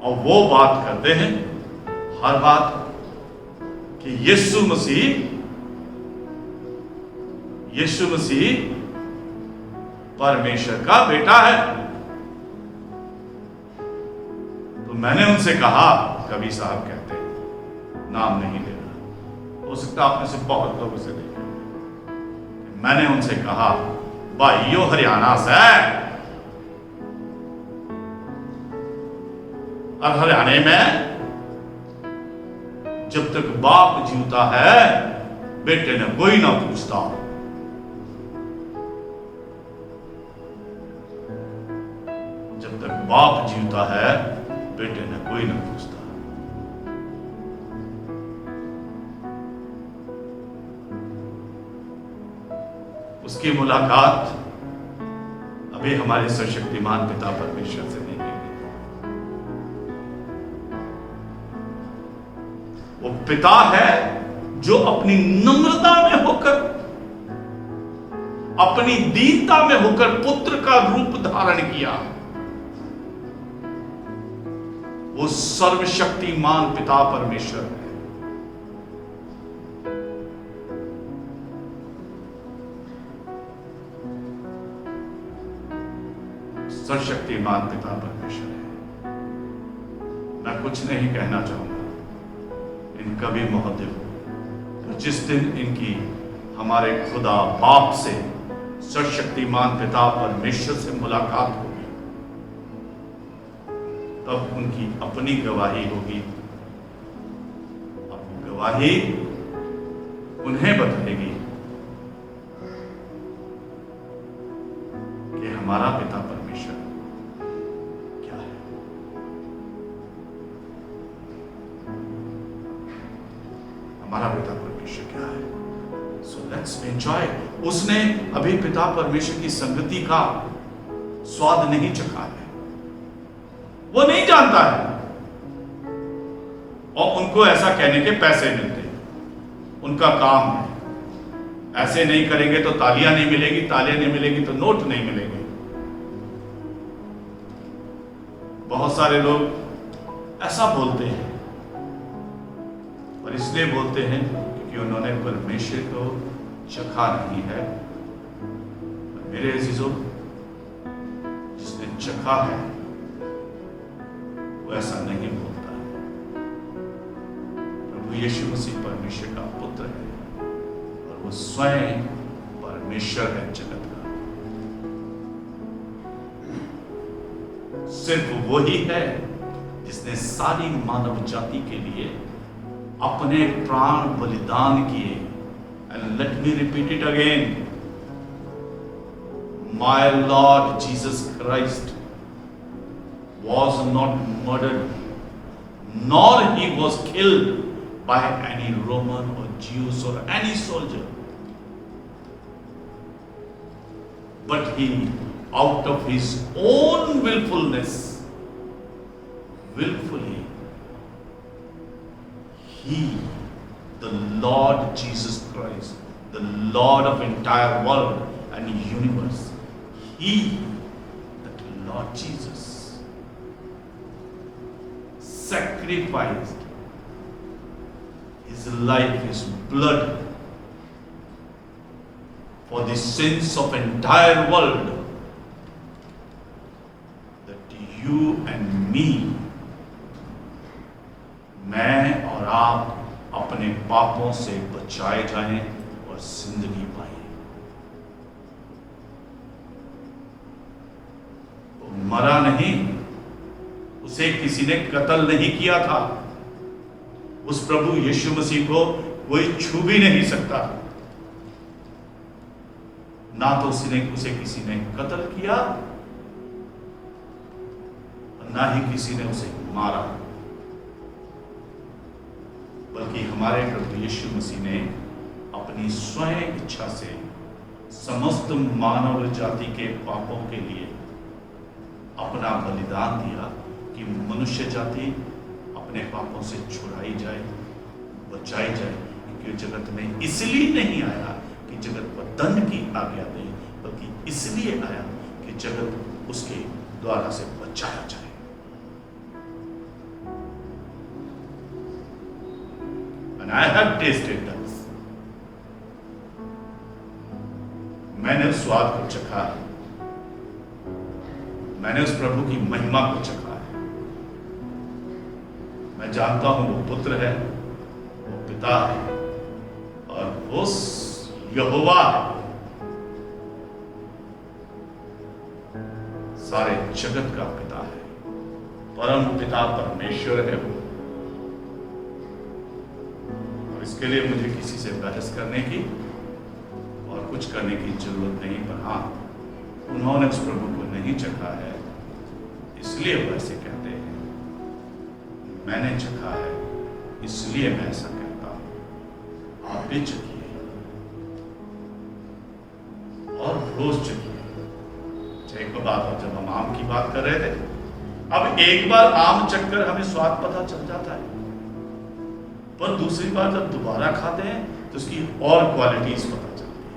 और वो बात करते हैं हर बात कि यीशु मसीह परमेश्वर का बेटा है, तो मैंने उनसे कहा, कवि साहब कहते हैं, नाम नहीं ले रहा, हो सकता आपने से बहुत लोगों से देखा, मैंने उनसे कहा, भाइयों हरियाणा से, और हरियाणे में जब तक बाप जीवता है बेटे ने कोई ना पूछता, जब तक बाप जीवता है बेटे ने कोई ना पूछता। उसकी मुलाकात अभी हमारे सर्वशक्तिमान पिता परमेश्वर से नहीं है। वो पिता है जो अपनी नम्रता में होकर, अपनी दीनता में होकर पुत्र का रूप धारण किया। वो सर्वशक्तिमान पिता परमेश्वर है। सर्वशक्तिमान पिता परमेश्वर है। मैं कुछ नहीं कहना चाहूंगा इन कवि महोदय को, जिस दिन इनकी हमारे खुदा बाप से, सर्वशक्तिमान पिता परमेश्वर से मुलाकात होगी, तब उनकी अपनी गवाही होगी। अब गवाही उन्हें बताएगी कि हमारा पिता परमेश्वर क्या है। हमारा पिता परमेश्वर क्या है। So let's enjoy. उसने अभी पिता परमेश्वर की संगति का स्वाद नहीं चखा है, वो नहीं जानता है, और उनको ऐसा कहने के पैसे मिलते हैं, उनका काम है। ऐसे नहीं करेंगे तो तालियां नहीं मिलेगी, तालियां नहीं मिलेगी तो नोट नहीं मिलेंगे। बहुत सारे लोग ऐसा बोलते हैं, और इसलिए बोलते हैं क्योंकि उन्होंने परमेश्वर को चखा नहीं है। मेरे अजीजों, जिसने चखा है वो ऐसा नहीं बोलता है। प्रभु यीशु मसीह परमेश्वर का पुत्र है, और वो स्वयं परमेश्वर है जगत का। सिर्फ वही है जिसने सारी मानव जाति के लिए अपने प्राण बलिदान किए। And let me repeat it again, my Lord Jesus Christ was not murdered, nor he was killed by any Roman or Jews or any soldier, but he, out of his own willfulness, willfully, he, the Lord Jesus Christ, the Lord of entire world and universe, he, that Lord Jesus, sacrificed his life, his blood, for the sins of entire world, that you and me, मैं और आप अपने पापों से बचाए जाएं और जिंदगी पाएं। वो मरा नहीं, उसे किसी ने कत्ल नहीं किया था। उस प्रभु यीशु मसीह को कोई छू भी नहीं सकता, ना तो उसे किसी ने कत्ल किया, ना ही किसी ने उसे मारा, बल्कि हमारे प्रभु यीशु मसीह ने अपनी स्वयं इच्छा से समस्त मानव जाति के पापों के लिए अपना बलिदान दिया कि मनुष्य जाति अपने पापों से छुड़ाई जाए, बचाई जाए। क्योंकि जगत में इसलिए नहीं आया कि जगत पर दंड की आज्ञा दे, बल्कि इसलिए आया कि जगत उसके द्वारा से बचाया जाए। And I have tasted that. मैंने उस स्वाद को चखा है, मैंने उस प्रभु की महिमा को चखा है। मैं जानता हूं वो पुत्र है, वो पिता है, और उस यहोवा सारे जगत का पिता है, परम पिता परमेश्वर है वो। और इसके लिए मुझे किसी से बहस करने की और कुछ करने की जरूरत नहीं, पर हाँ, उन्होंने उस प्रभु को नहीं चखा है, इसलिए वो ऐसे कहते हैं। मैंने चखा है, इसलिए मैं ऐसा कहता हूं। आप भी चखिए और रोज चखिए। एक बात है, जब हम आम की बात कर रहे थे, अब एक बार आम चखकर हमें स्वाद पता चल जाता है, पर दूसरी बार जब दोबारा खाते हैं तो उसकी और क्वालिटीज पता चलती है,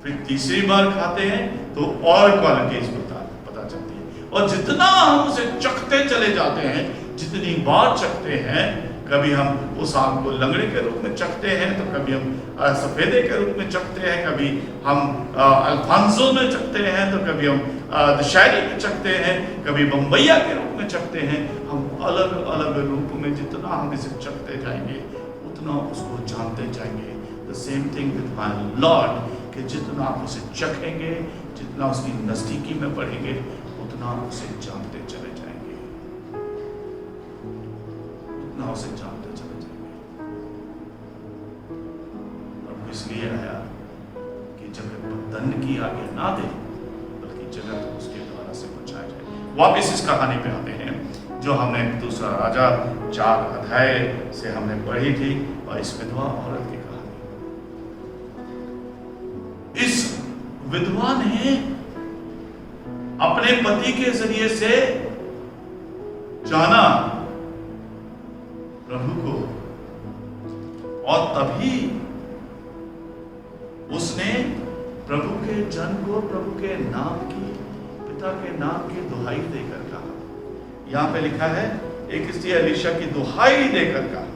फिर तीसरी बार खाते हैं तो और क्वालिटीज पता चलती है। और जितना हम उसे चखते चले जाते हैं, जितनी बार चखते हैं, कभी हम उस आम को लंगड़े के रूप में चखते हैं, तो कभी हम सफेदे के रूप में चखते हैं, कभी हम अल्फांसो में चखते हैं, तो कभी हम दशहरी में चखते हैं, कभी बम्बैया के रूप में चखते हैं। हम अलग अलग रूप में जितना हम इसे चखते जाएंगे, उतना उसको जानते जाएंगे। The same thing with my Lord, कि जितना आप उसे चखेंगे, जितना उसकी नजदीकी में बढ़ेंगे, उतना उसे जानते चले जाएंगे, उतना उसे जानते चले जाएंगे। और इसलिए आया कि जगत दंड की आज्ञा ना दे, बल्कि जगत उसके द्वारा से बचाया जाए। वापिस इस कहानी पे आते हैं जो हमने दूसरा राजा 4 अध्याय से हमने पढ़ी थी, और इस विधवा औरत की कहानी। इस विधवा ने अपने पति के जरिए से जाना प्रभु को, और तभी उसने प्रभु के जन को प्रभु के नाम की, पिता के नाम की दुहाई देकर कहा। यहां पे लिखा है, एक स्त्री एलीशा की दुहाई देकर कहा।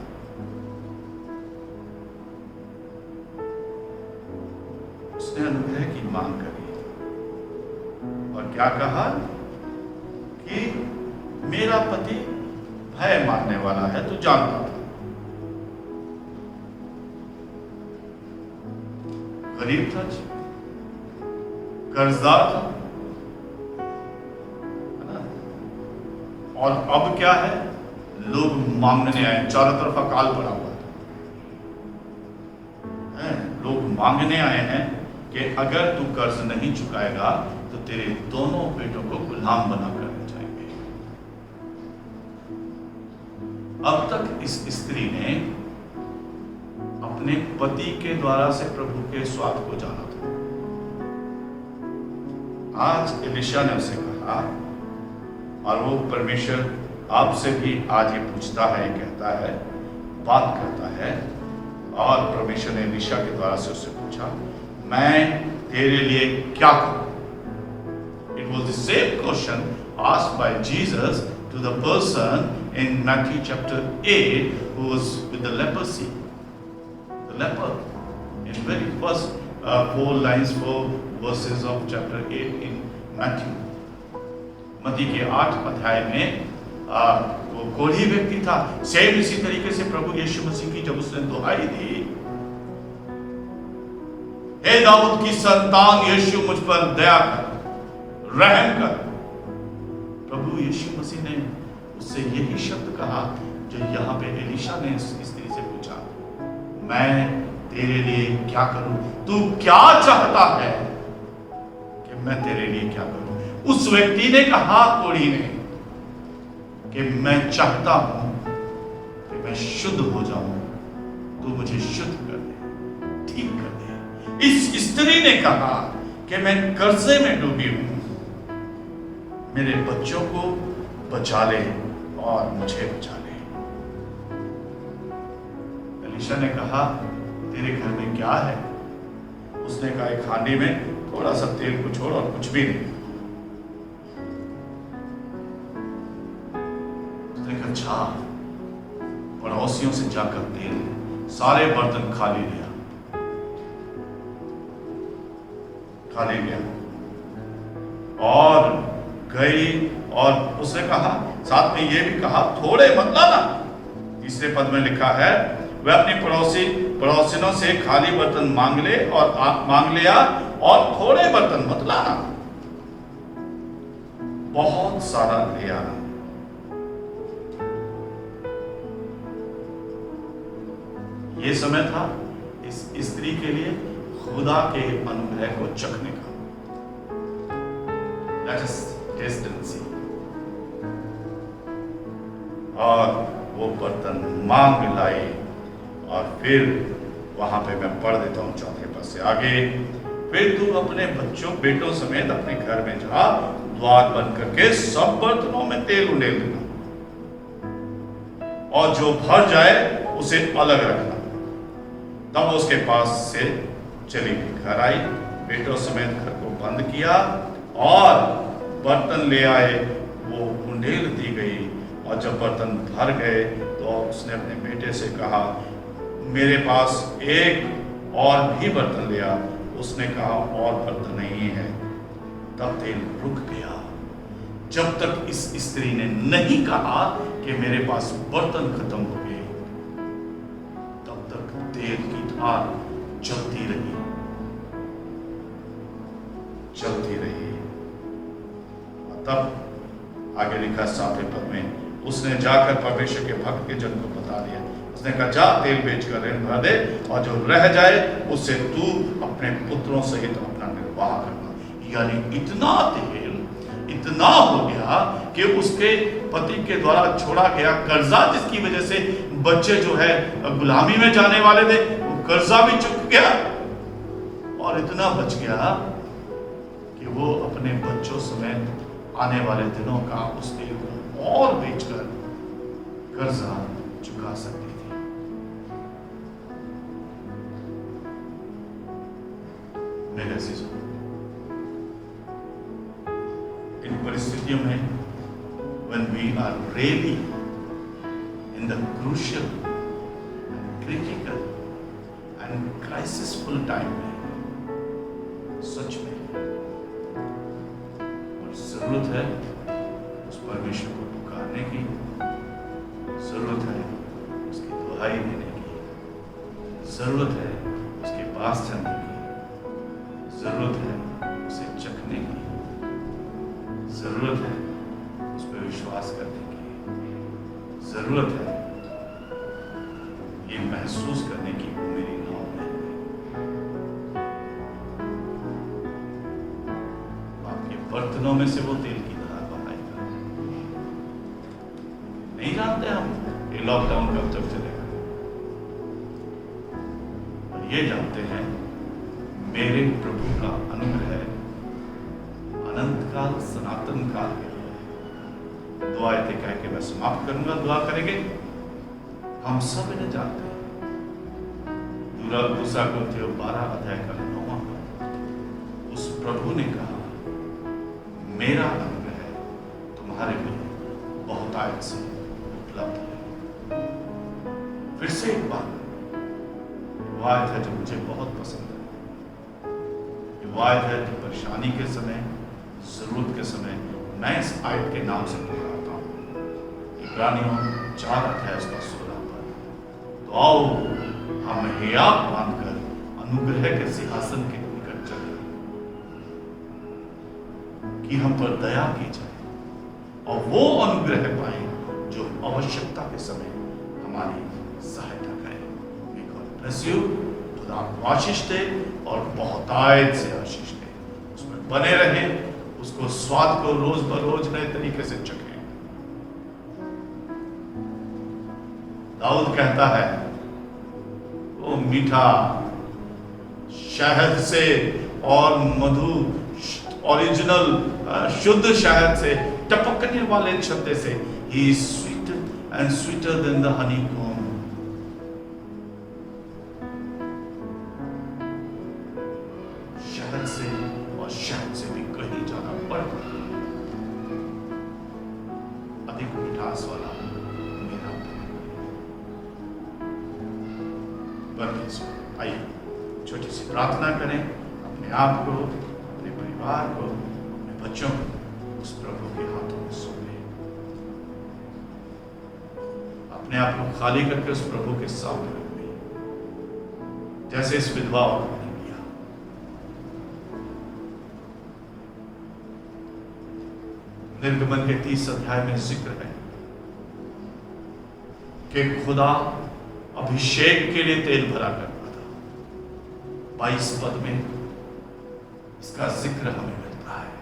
उसने अनुग्रह की मांग करी और क्या कहा कि मेरा पति भय मानने वाला है, तो जानता था, गरीब था, कर्जदार था, है ना? और अब क्या है, लोग मांगने आए, चारों तरफ अकाल पड़ा हुआ है, लोग मांगने आए हैं कि अगर तू कर्ज नहीं चुकाएगा तो तेरे दोनों बेटों को गुलाम बनाकर ले जाएंगे। अब तक इस स्त्री ने अपने पति के द्वारा से प्रभु के स्वाद को जाना था। आज एलीशा ने उसे कहा, और वो परमेश्वर आपसे भी आज ये पूछता है, कहता है, बात करता है। और परमेश्वर ने एलीशा के द्वारा से उससे पूछा, मैं तेरे लिए क्या करूं? It was the same question asked by Jesus to the person in Matthew chapter 8 who was with the leprosy. The leper, in very first 4 verses of chapter 8 in Matthew. मत्ती के 8 अध्याय में वो कोढ़ी व्यक्ति था। सेम इसी तरीके से प्रभु यीशु मसीह की जब उसने दुहाई दी, हे दाऊद की संतान यीशु मुझ पर दया कर, रहम कर, प्रभु यीशु मसीह ने उससे यही शब्द कहा जो यहाँ पे एलीशा ने इस स्त्री से पूछा, मैं तेरे लिए क्या करूं? तू क्या चाहता है कि मैं तेरे लिए क्या करूं? उस व्यक्ति ने कहा, कोढ़ी ने, कि मैं चाहता हूं कि मैं शुद्ध हो जाऊं, तू मुझे शुद्ध कर दे, ठीक कर दे। इस स्त्री ने कहा कि मैं कर्जे में डूबी हूं, मेरे बच्चों को बचा ले और मुझे बचा ले। एलीशा ने कहा, तेरे घर में क्या है? उसने कहा, एक हांडी में थोड़ा सा तेल को छोड़ और कुछ भी नहीं। उसने कहा अच्छा, पड़ोसियों से जाकर तेल सारे बर्तन खाली लिया और गई, और उसने कहा, साथ में ये भी कहा, थोड़े मत लाना। तीसरे पद में लिखा है, वह अपनी पड़ोसियों से खाली बर्तन मांग लिया और थोड़े बर्तन मत लाना, बहुत सारा ले आना। ये समय था इस स्त्री के लिए खुदा के अनुग्रह को चखने का। Let us taste and see। और वो बर्तन मांग लाई, और फिर वहां पे मैं पढ़ देता हूं चौथे पद से आगे, फिर तू अपने बेटों समेत अपने घर में जा, द्वार बंद करके सब बर्तनों में तेल उंडेल देना, और जो भर जाए उसे अलग रखना। तब उसके पास से चली गई, घर आई, बेटों समेत घर को बंद किया, और बर्तन ले आए, वो उंडेल दी गई। और जब बर्तन भर गए तो उसने अपने बेटे से कहा, मेरे पास एक और भी बर्तन ले आ। उसने कहा, और बर्तन नहीं है। तब तेल रुक गया, जब तक इस स्त्री ने नहीं कहा कि मेरे पास बर्तन खत्म हो गए, तब तक तेल की धार चलती रही। और तब आगे लिखा 7वें पद में, उसने जाकर परमेश्वर के भक्त के जन को बता दिया। उसने कहा, जा तेल बेचकर ऋण भर दे, और जो रह जाए उससे तू अपने पुत्रों सहित अपना निर्वाह करना। यानी इतना तेल इतना हो गया कि उसके पति के द्वारा छोड़ा गया कर्जा, जिसकी वजह से बच्चे जो है गुलामी में जाने वाले थे, वो कर्जा भी चुक गया, और इतना बच गया कि वो अपने बच्चों समेत आने वाले दिनों का उस तेल को और बेचकर कर्जा चुका सकती थी। मेरे अजीजों, इन परिस्थितियों में when we are really in the crucial and critical and crisisful time में, सच में और जरूरत है उस परमेश्वर को पुकारने की, जरूरत है उसकी दुहाई देने की, जरूरत है उसके पास जाने की, जरूरत है उसे चखने की, जरूरत है उस पर विश्वास करने की, जरूरत है ये महसूस करने की वो मेरी नाव में है। आपके बर्तनों में से वो तेल की धार बहाएगा। नहीं जानते हम ये लॉकडाउन कब तक चलेगा, और ये जानते हैं मेरे प्रभु का अनुग्रह अनंत काल सनातन काल के लिए। दुआ कह के मैं समाप्त करूंगा, दुआ करेंगे। हम सब इन्हें जानते हैं। दूसरा कुरिन्थियों 12 अध्याय का 9वां पद, उस प्रभु ने कहा, मेरा अनुग्रह तुम्हारे लिए बहुतायत से उपलब्ध है। फिर से एक बात, वो आयत है जो मुझे बहुत पसंद है। वो आयत है जो परेशानी के समय, जरूरत के समय मैं इस आयत के नाम से पुकारता हूं। इब्रानियों 4 अध्याय उसका 16 पद। तो आओ हम हियाव बांधकर अनुग्रह के सिंहासन के निकट चले कि हम पर दया की जाए और वो अनुग्रह पाए जो आवश्यकता के समय हमारी सहायता करे। May God bless you। खुदा आपको आशीष दे और बहुतायत से आशीष दे। उसमें बने रहे, उसको स्वाद को रोज बरोज नए तरीके से चखें। दाऊद कहता है, वो मीठा शहद से और मधु ओरिजिनल शुद्ध शहद से टपकने वाले छत्ते से, he is sweeter and sweeter than the honeycomb। शहद से और शहद से भी कहीं ज्यादा बढ़ अधिक मिठास वाला पर आइए छोटी सी प्रार्थना करें, अपने आप को, अपने परिवार को, अपने बच्चों को उस प्रभु के हाथों में सौंपें। अपने आप को खाली करके उस प्रभु के सामने रखें, जैसे इस विधवा औरत ने किया। निर्गमन के 30 अध्याय में जिक्र है कि खुदा अभिषेक के लिए तेल भरा करता था। 22 पद में इसका जिक्र हमें मिलता है।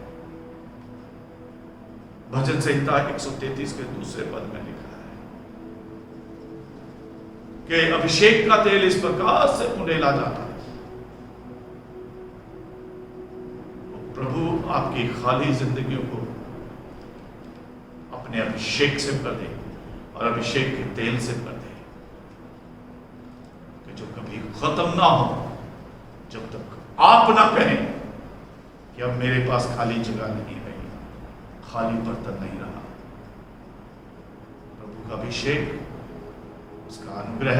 भजन संहिता 133 के दूसरे पद में लिखा है कि अभिषेक का तेल इस प्रकार से उंडेला जाता है। प्रभु आपकी खाली जिंदगियों को अपने अभिषेक से भर दे और अभिषेक के तेल से भर दे, जो कभी खत्म ना हो, जब तक आप ना कहें कि अब मेरे पास खाली जगह नहीं रही, खाली बर्तन नहीं रहा। प्रभु का अभिषेक, उसका अनुग्रह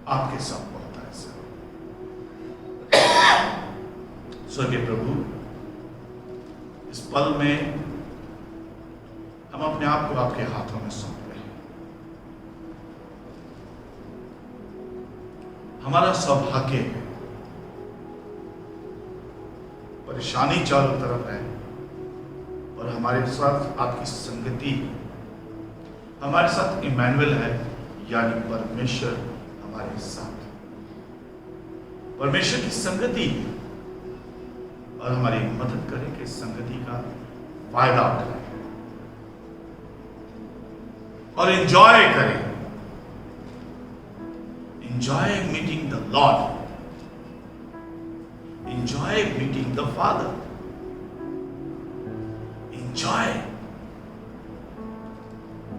आपके साथ होता है। स्वर्गीय प्रभु, इस पल में हम अपने आप को आपके हाथों में सौंप रहे हैं। हमारा सौभाग्य है, परेशानी चारों तरफ है और हमारे साथ आपकी संगति, हमारे साथ इमैनुअल है, यानी परमेश्वर हमारे साथ। परमेश्वर की संगति और हमारी मदद करें कि संगति का फायदा उठाएं और एंजॉय करें। Enjoy meeting the Lord. Enjoy meeting the Father. Enjoy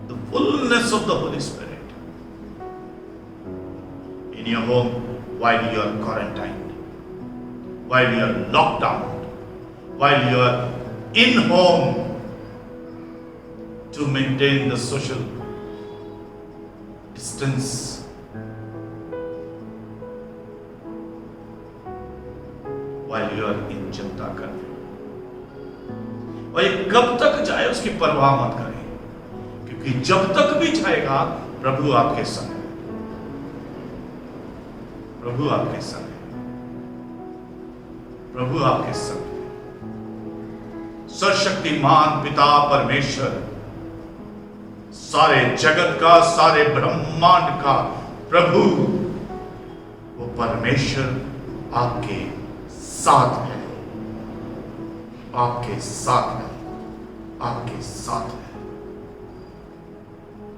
the fullness of the Holy Spirit in your home while you are quarantined, while you are locked down, while you are in home to maintain the social distance. While you are in Janata curfew, और ये कब तक जाए उसकी परवाह मत करें, क्योंकि जब तक भी जाएगा प्रभु आपके संग है। प्रभु आपके संग है। प्रभु आपके संग है। सर्वशक्तिमान पिता परमेश्वर, सारे जगत का, सारे ब्रह्मांड का प्रभु, वो परमेश्वर आपके साथ है, आपके साथ है, आपके साथ है।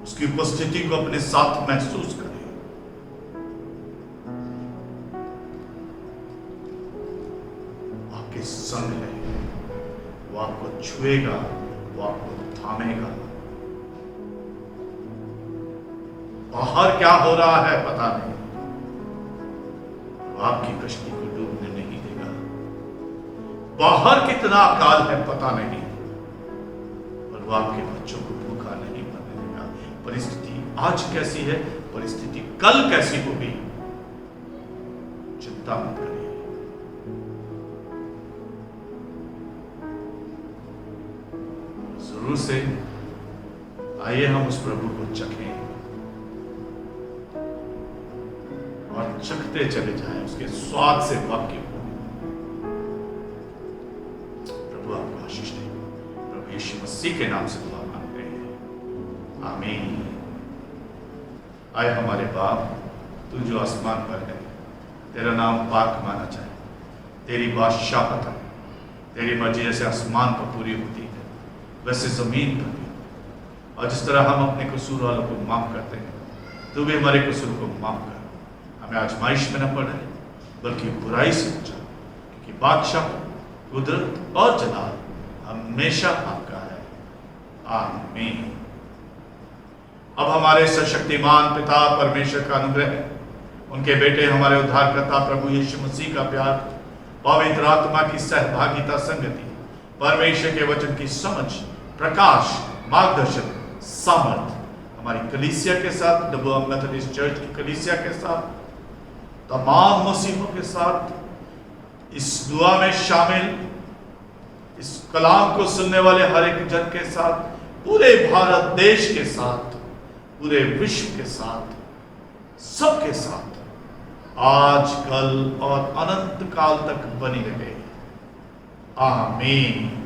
उसकी उपस्थिति को अपने साथ महसूस करें। आपके संग है, वो आपको छुएगा, वो आपको थामेगा। बाहर क्या हो रहा है पता नहीं, वो आपकी कश्ती को डूबने नहीं देगा। बाहर कितना अकाल है पता नहीं, और वो आपके बच्चों को भूखा नहीं मरने देगा। परिस्थिति आज कैसी है, परिस्थिति कल कैसी होगी, चिंता मत करिए। जरूर से आइए हम उस प्रभु को चखें और चखते चले जाएं, उसके स्वाद से वाकिफ हो। प्रभु आपको आशीष दे। प्रभु यीशु मसीह के नाम से दुआ मांगते हैं, आमीन। आए हमारे बाप, तू जो आसमान पर है, तेरा नाम पाक माना जाए, तेरी बादशाहत है, तेरी मर्जी जैसे आसमान पर पूरी होती है वैसे जमीन पर भी। और जिस तरह हम अपने कसूर वालों को माफ करते हैं, तू भी हमारे कसूर को माफ कर। हमें आजमाइश में न पड़े, बल्कि बुराई से बचा, क्योंकि बादशाह, कुदरत और जलाल हमेशा आपका है, आमीन। अब हमारे सशक्तिमान पिता परमेश्वर का अनुग्रह, उनके बेटे हमारे उद्धारकर्ता प्रभु यीशु मसीह का प्यार, पवित्र आत्मा की सहभागिता, संगति, परमेश्वर के वचन की समझ, प्रकाश, मार्गदर्शन, सामर्थ हमारी कलीसिया के साथ, डब्बा मेथोडिस्ट चर्च की कलीसिया के साथ, तमाम मसीहों के साथ, इस दुआ में शामिल, इस कलाम को सुनने वाले हर एक जन के साथ, पूरे भारत देश के साथ, पूरे विश्व के साथ, सबके साथ आज, कल और अनंत काल तक बनी रहे। आमीन।